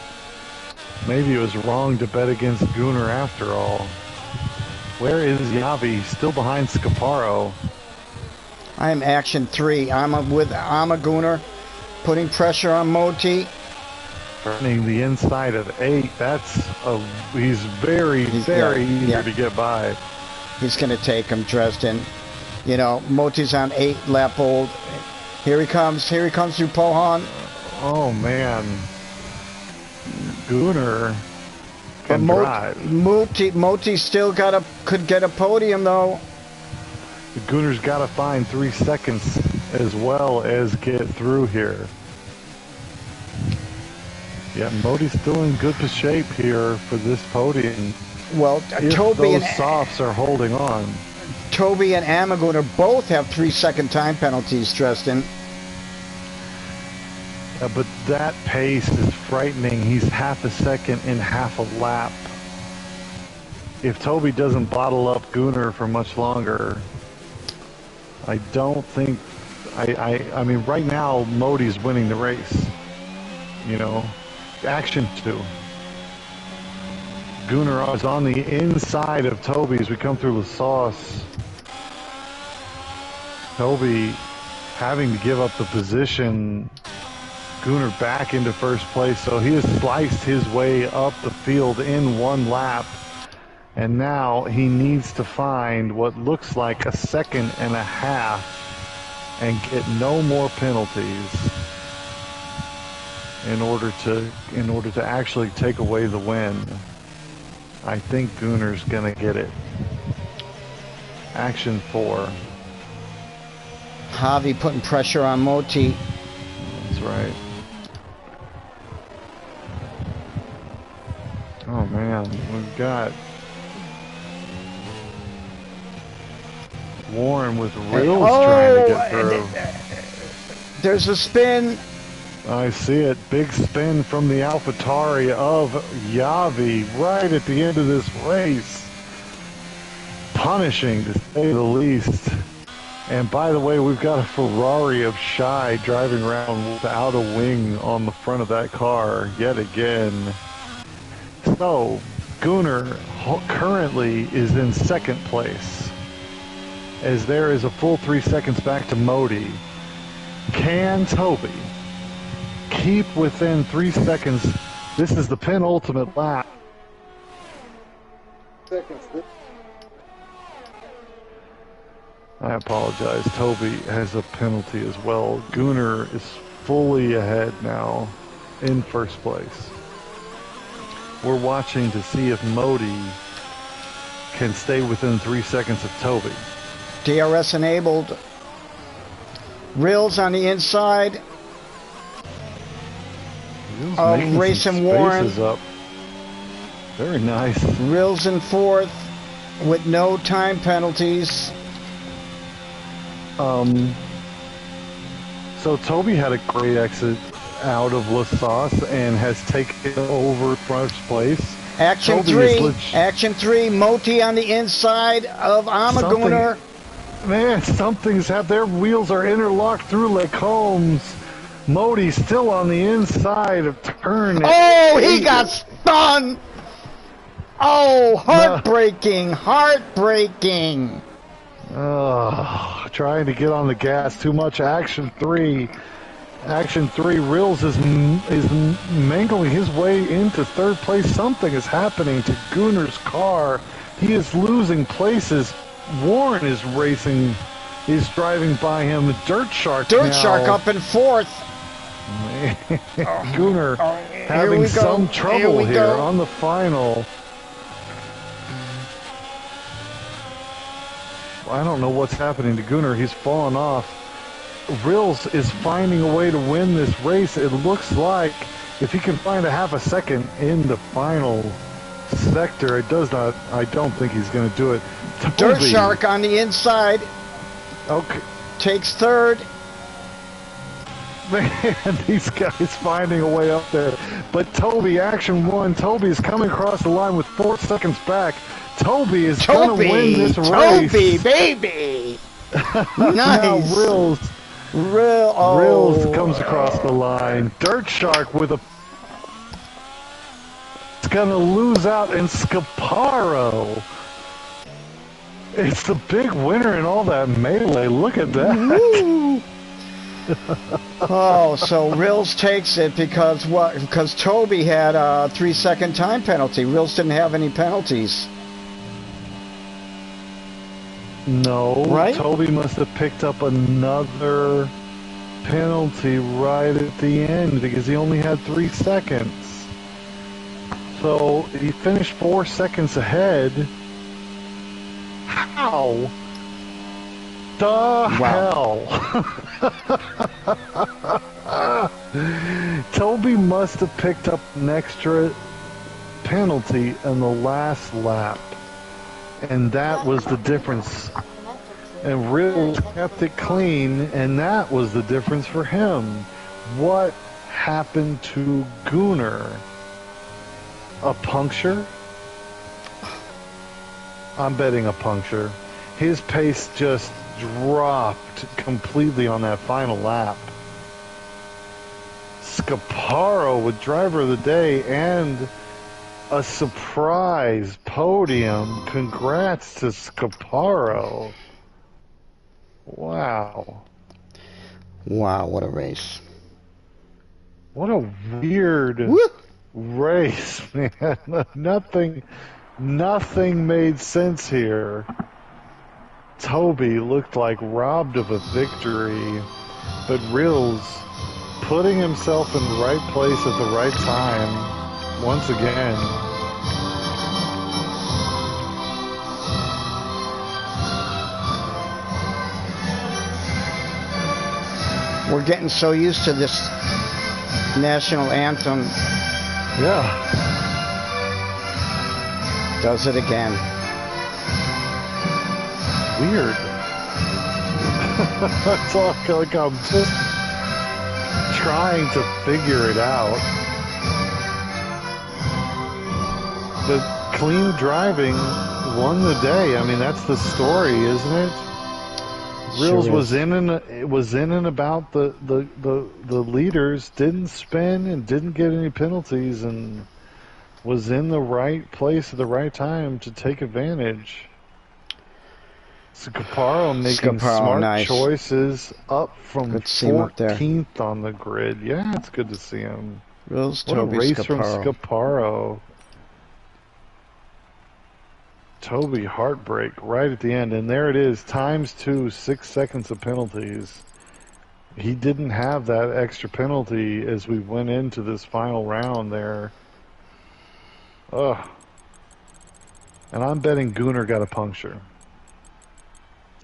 Maybe it was wrong to bet against Gunner after all. Where is Yavi? Still behind Scaparo. I am action 3. I'm a Gunner, putting pressure on Moti. Turning the inside of 8. He's very eager to get by. He's going to take him, Dresden. You know, Moti's on 8 lap old. Here he comes through Pohan. Oh man, Gunner can drive. Moti still could get a podium though. Gunner's got to find 3 seconds as well as get through here. Yeah, Modi's still in good shape here for this podium. Well, if Toby those softs are holding on. Toby and Amagunner both have 3-second time penalties, Dresden. But that pace is frightening. He's half a second in half a lap. If Toby doesn't bottle up Gunner for much longer, I don't think... I mean, right now, Modi's winning the race. You know, action 2. Gunner is on the inside of Toby as we come through the sauce. Toby having to give up the position. Gunner back into first place, so he has sliced his way up the field in 1 lap. And now he needs to find what looks like a 1.5 seconds and get no more penalties in order to actually take away the win. I think Gunner's gonna get it. Action 4. Javi putting pressure on Moti. That's right. Oh man, we've got Warren with Rills trying to get through. There's a spin. I see it. Big spin from the AlphaTauri of Yavi right at the end of this race. Punishing, to say the least. And by the way, we've got a Ferrari of Shy driving around without a wing on the front of that car yet again. So, Gunner currently is in 2nd place, as there is a full 3 seconds back to Modi. Can Toby keep within 3 seconds? This is the penultimate lap. I apologize. Toby has a penalty as well. Gunner is fully ahead now in first place. We're watching to see if Modi can stay within 3 seconds of Toby. DRS enabled. Rills on the inside of Racing Warren. Up. Very nice. Rills in fourth with no time penalties. So Toby had a great exit out of Lasas and has taken over first place. Action three, Moti on the inside of Amaguner. Man, something's happened. Their wheels are interlocked through Lake Holmes. Moti still on the inside of turn. Oh, he got spun! Oh, heartbreaking, heartbreaking. Oh, trying to get on the gas too much. Action three, Rills is mangling his way into third place. Something is happening to Gunner's car. He is losing places. Warren is driving by him. Dirt Shark up in fourth. Gunner having some trouble here on the final. I don't know what's happening to Gunner. He's fallen off. Rills is finding a way to win this race. It looks like if he can find a half a second in the final sector, it does not. I don't think he's going to do it. Dirt Shark on the inside. Okay. Takes third. Man, these guys finding a way up there. But Toby, action one. Toby is coming across the line with 4 seconds back. Toby is going to win this race. Toby, baby. Nice. Now Rills comes across the line. Dirt Shark with a... It's going to lose out in Scaparo. It's the big winner in all that melee. Look at that. Oh, so Rills takes it because what? Because Toby had a 3-second time penalty. Rills didn't have any penalties. No, right? Toby must have picked up another penalty right at the end because he only had 3 seconds. So he finished 4 seconds ahead. How the hell? Toby must have picked up an extra penalty in the last lap. And that was the difference. And Rills kept it clean, and that was the difference for him. What happened to Gunner? A puncture? I'm betting a puncture. His pace just dropped completely on that final lap. Scaparo with driver of the day and a surprise podium. Congrats to Scaparo. Wow. Wow, what a race. What a weird race, man. Nothing made sense here. Toby looked like robbed of a victory, but Rills putting himself in the right place at the right time once again. We're getting so used to this national anthem. Yeah. Does it again. Weird. It's like I'm just trying to figure it out. But clean driving won the day. I mean, that's the story, isn't it? Rills was in and about the leaders, didn't spin and didn't get any penalties, and was in the right place at the right time to take advantage. Scaparo making smart choices, up from 14th on the grid. Yeah, it's good to see him. What a race from Scaparo. Toby heartbreak right at the end, and there it is, ×2, 6 seconds of penalties. He didn't have that extra penalty as we went into this final round there. Ugh. And I'm betting Gunner got a puncture.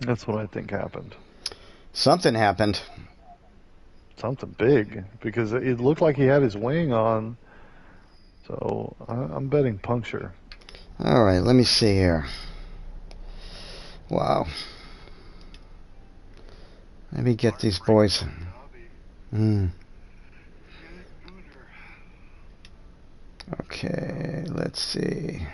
That's what I think happened. Something happened. Something big, because it looked like he had his wing on. So I'm betting puncture. All right, let me see here. Wow. Let me get these boys. Okay, let's see.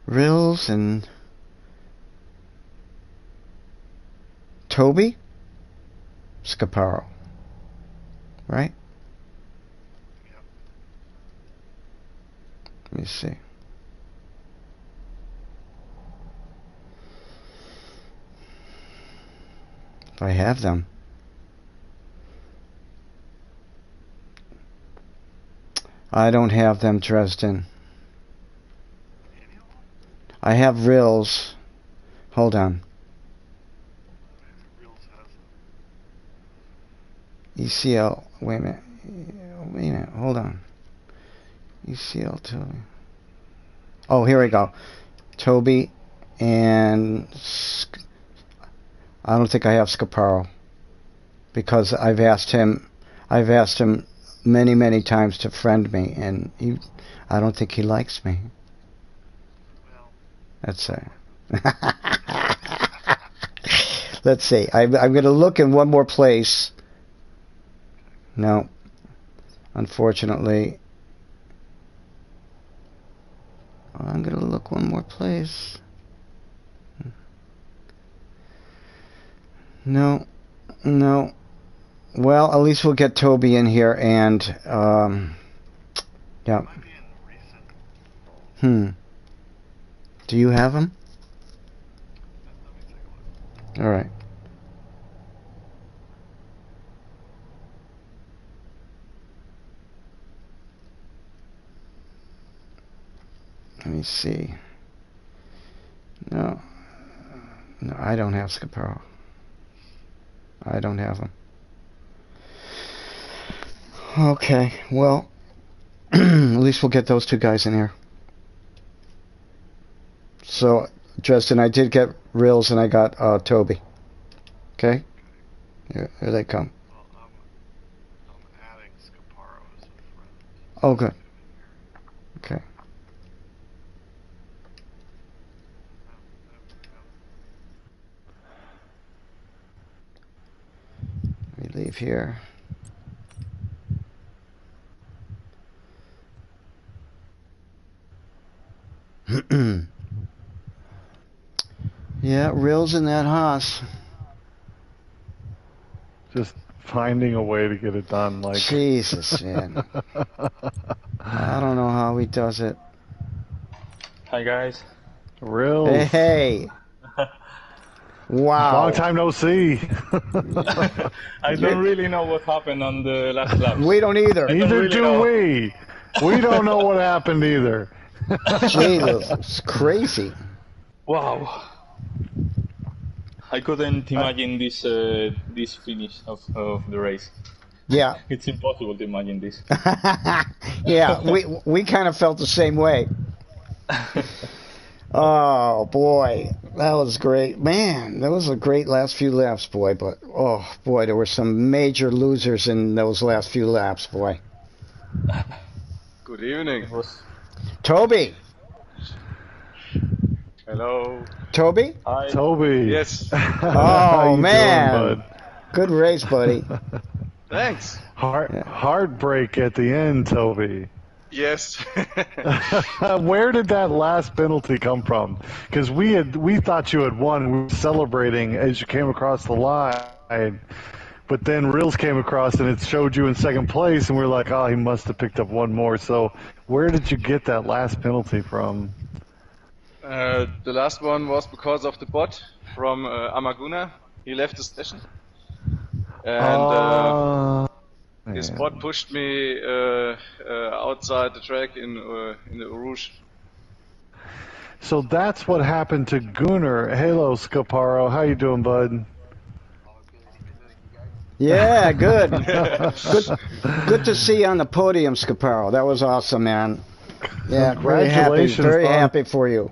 Rills and Toby Scaparo, right? Yep. Let me see. If I have them. I don't have them, Dresden. I have Rills. Hold on. ECL. Wait a minute. Wait a minute. Hold on. ECL Toby. Oh, here we go. Toby and I don't think I have Scaparo because I've asked him many, many times to friend me, and I don't think he likes me. Well, That's it. Let's see. I'm going to look in one more place. No. Unfortunately. I'm going to look one more place. No. No. Well, at least we'll get Toby in here and, yeah. might be in recent. Do you have him? Let me take a look. All right. Let me see. No, I don't have Scaparo. I don't have him. Okay, well, at least we'll get those two guys in here. So, Dresden, I did get Rills and I got Toby. Okay? Here they come. Well, I'm adding Scaparo as a friend. Oh, good. Okay. Let me leave here. Yeah, Rills in that Haas. Just finding a way to get it done. Like Jesus, man. I don't know how he does it. Hi guys. Rills. Hey. Wow. Long time no see. I don't really know what happened on the last lap. We don't either. Neither really do know. we. We don't know what happened either. Jesus, it's crazy. Wow. I couldn't imagine this finish of the race. Yeah. It's impossible to imagine this. Yeah, we kind of felt the same way. Oh boy, that was great, man. That was a great last few laps, boy. But oh boy, there were some major losers in those last few laps, boy. Good evening. It was... Toby. Hello. Toby. Hi. Toby. Yes. How Oh you man, doing, bud? good race, buddy. Thanks. Heartbreak at the end, Toby. Yes. Where did that last penalty come from? Because we thought you had won. We were celebrating as you came across the line, but then Rills came across and it showed you in second place, and we were like, oh, he must have picked up one more. So where did you get that last penalty from? The last one was because of the bot from Amaguna. He left the station. And his bot pushed me outside the track in the Rouge. So that's what happened to Gunnar. Hello, Scaparo. How you doing, bud? Yeah, good. Good to see you on the podium, Scaparo. That was awesome, man. Yeah, Congratulations, very Bob. happy for you.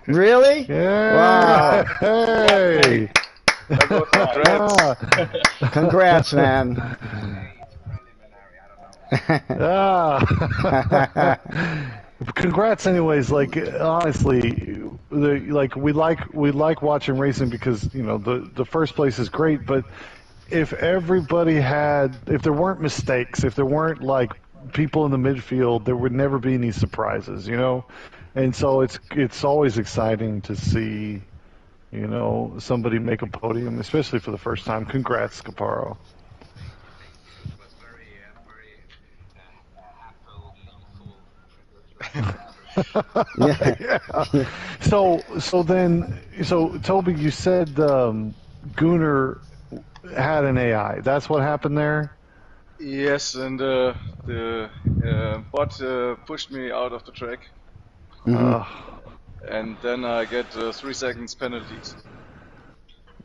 Really? Yeah. Wow. Hey. Congrats, man. Congrats, anyways. Like honestly, we like watching racing because the first place is great, but if there weren't mistakes, if there weren't like people in the midfield, there would never be any surprises, and so it's always exciting to see somebody make a podium, especially for the first time. Congrats, Scaparo. Yeah. So Toby, you said Gunnar had an AI. That's what happened there? Yes, and the bot pushed me out of the track. And then I get 3 seconds penalties.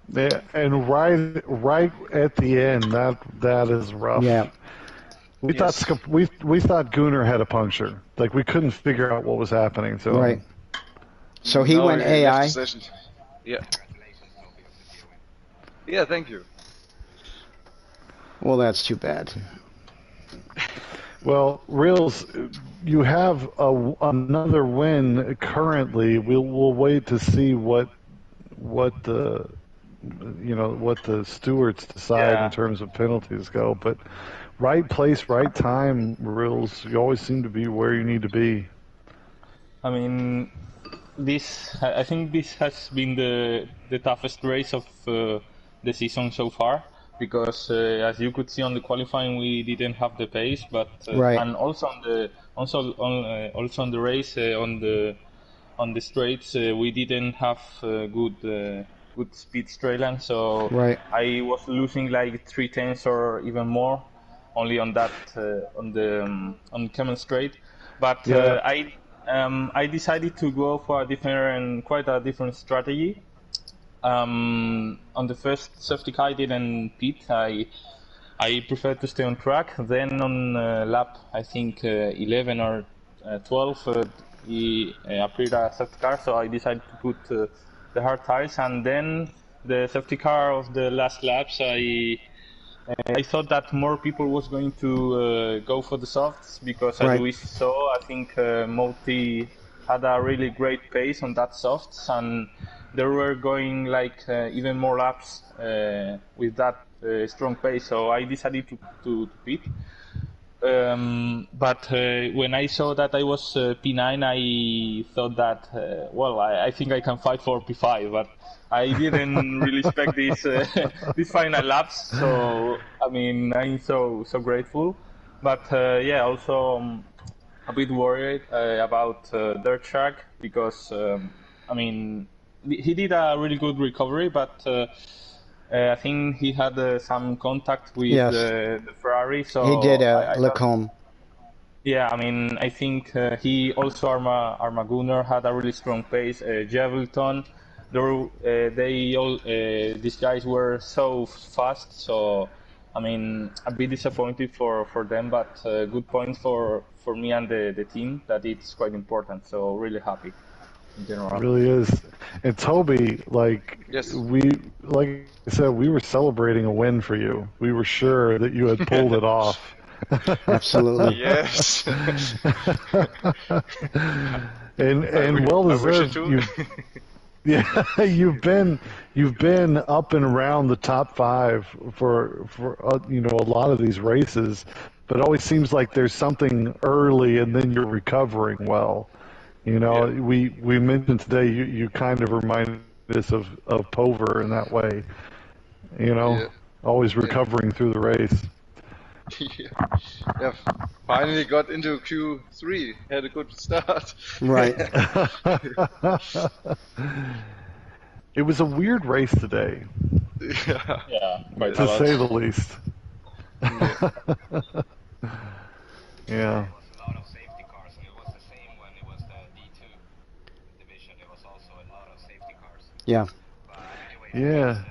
Yeah, and right at the end, that is rough. Yeah. We thought Gunnar had a puncture. Like we couldn't figure out what was happening to him. Right. So he went AI. Left the session. Yeah. Yeah, thank you. Well, that's too bad. Well, Reels, you have another win currently. We'll wait to see what the stewards decide in terms of penalties go. But right place, right time, Reels. You always seem to be where you need to be. I mean, I think this has been the toughest race of the season so far, because as you could see on the qualifying, we didn't have the pace, but and also on the race on the straights we didn't have good speed straight line, so I was losing like 3/10 or even more only on that on Kemen straight, but I decided to go for quite a different strategy. On the first safety car I didn't pit. I preferred to stay on track. Then on lap I think 11 or 12 he appeared a safety car, so I decided to put the hard tires, and then the safety car of the last laps I thought that more people was going to go for the softs, because as we saw, I think Moti had a really great pace on that softs, and they were going like even more laps with that strong pace. So I decided to pit. But when I saw that I was P9, I thought that I think I can fight for P5, but I didn't really expect these final laps. So I mean, I'm so grateful, but also a bit worried about Dirt Shark, because I mean he did a really good recovery, but I think he had some contact with the Ferrari, so he did Lecombe. Yeah, I mean, I think he also Gunnar had a really strong pace. Javelton, these guys were so fast. So, I mean, a bit disappointed for them, but good point for me and the team, that it's quite important. So, really happy in general. It really is. And Toby, like I said, we were celebrating a win for you. We were sure that you had pulled it off. Absolutely. Yes. and well deserved. You've been up and around the top 5 for a lot of these races, but it always seems like there's something early and then you're recovering well. We mentioned today you kind of remind us of Pover in that way. Always recovering through the race. Yeah, finally got into Q3. Had a good start. Right. It was a weird race today. Yeah, to say the least. Yeah. Yeah. Yeah.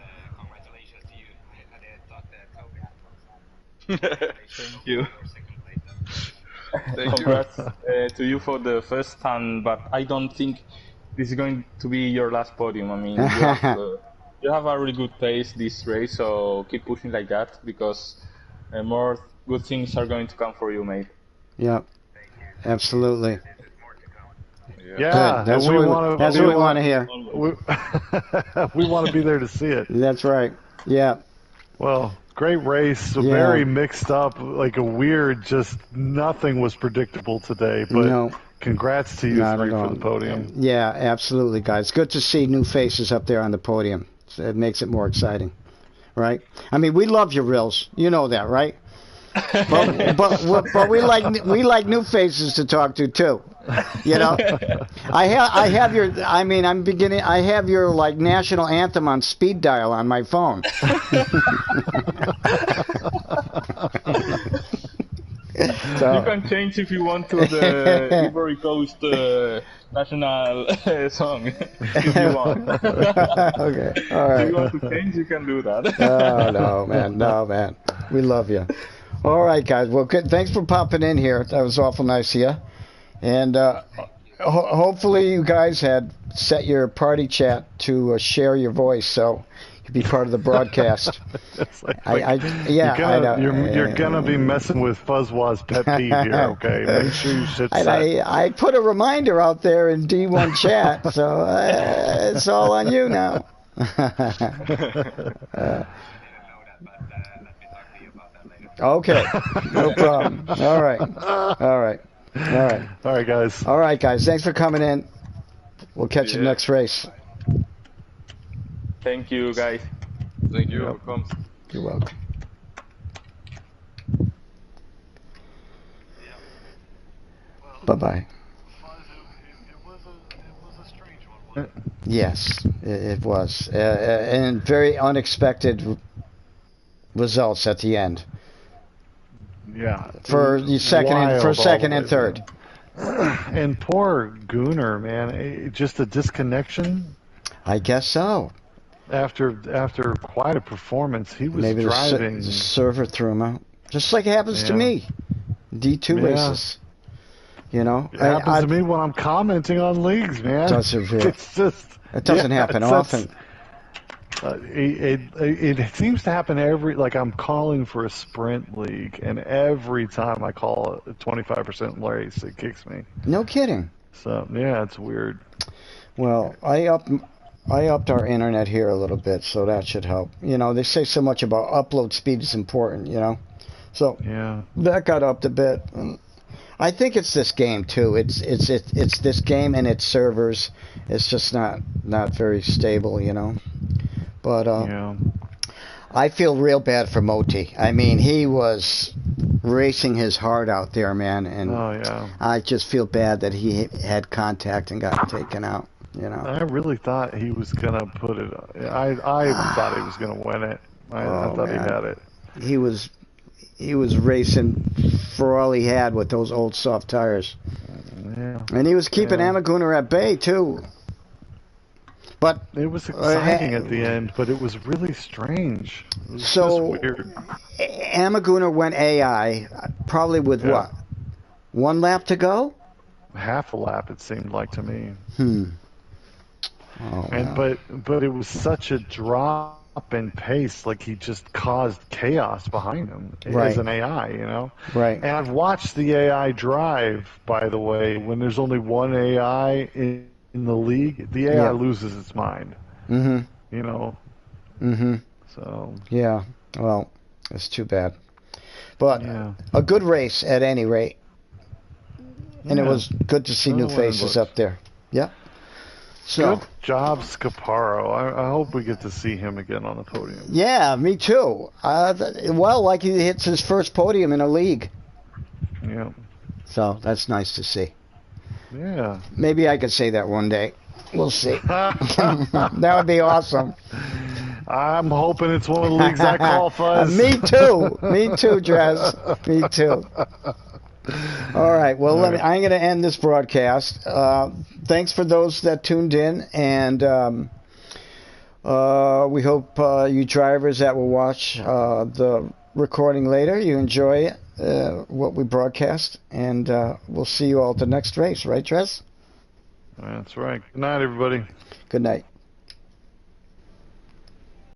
Thank you. Thank you. Congrats to you for the first time, but I don't think this is going to be your last podium. I mean, you have a really good pace this race, so keep pushing like that because more good things are going to come for you, mate. Yeah. Absolutely. Yeah, Good. That's what we want to hear. We want to be there to see it. That's right. Yeah. Well, great race. Yeah. Very mixed up, like a weird, just nothing was predictable today. But No. congrats to you three for the podium. Yeah, absolutely, guys. Good to see new faces up there on the podium. It makes it more exciting, right? I mean, we love your Rills. You know that, right? but we like new faces to talk to too. You know, I have your. I mean, I have your like national anthem on speed dial on my phone. So. You can change if you want to the Ivory Coast national song if you want. Okay, all right. If you want to change, you can do that. Oh no, man, we love you. All right, guys. Well, good. Thanks for popping in here. That was awful nice of you. And hopefully you guys had set your party chat to share your voice so you be part of the broadcast. You're gonna be messing with Fuzzwaz's pet peeve here, okay? Make sure you should set. I put a reminder out there in D1 chat, so it's all on you now. Okay, no problem. All right, guys. All right, guys. Thanks for coming in. We'll catch you next race. Thank you, guys. Thank you. Welcome. You're welcome. Bye-bye. It was a strange one. Yes, it was, and very unexpected results at the end. Yeah. For the second and third. And poor Gunnar, man, just a disconnection. I guess so. After quite a performance, he was maybe driving. The server threw him out, just like it happens to me. D2 races. You know, it happens to me when I'm commenting on leagues, man. It doesn't happen often. It seems to happen like I'm calling for a sprint league, and every time I call a 25% race, it kicks me. No kidding. So yeah, it's weird. Well, I upped our internet here a little bit, so that should help. You know, they say so much about upload speed is important. You know, so yeah, that got upped a bit. I think it's this game too. It's this game and its servers. It's just not very stable. You know. But I feel real bad for Moti. I mean, he was racing his heart out there, man, and I just feel bad that he had contact and got taken out. You know, I really thought he was gonna put it. I thought he was gonna win it. I thought he had it. He was racing for all he had with those old soft tires. Yeah, and he was keeping Amaguner at bay too. But it was exciting at the end, but it was really strange. It was just weird. Amaguner went AI, probably with what? 1 lap to go? Half a lap, it seemed like to me. Oh, and but it was such a drop in pace, like he just caused chaos behind him as an AI, you know? Right. And I've watched the AI drive, by the way, when there's only one AI in the league, the AI loses its mind. Mm-hmm. You know? Mm-hmm. So... Yeah. Well, it's too bad. But a good race at any rate. And it was good to see new faces up there. Yeah. So, good job, Scaparo. I hope we get to see him again on the podium. Yeah, me too. Well, like he hits his first podium in a league. Yeah. So, that's nice to see. Yeah. Maybe I could say that one day. We'll see. That would be awesome. I'm hoping it's one of the leagues I call, Fuzz. Me too. Me too, Drez. Me too. All right. Well, All right. I'm going to end this broadcast. Thanks for those that tuned in, and we hope you drivers that will watch the recording later, you enjoy what we broadcast, and we'll see you all at the next race. Right, Trez? That's right. Good night, everybody. Good night.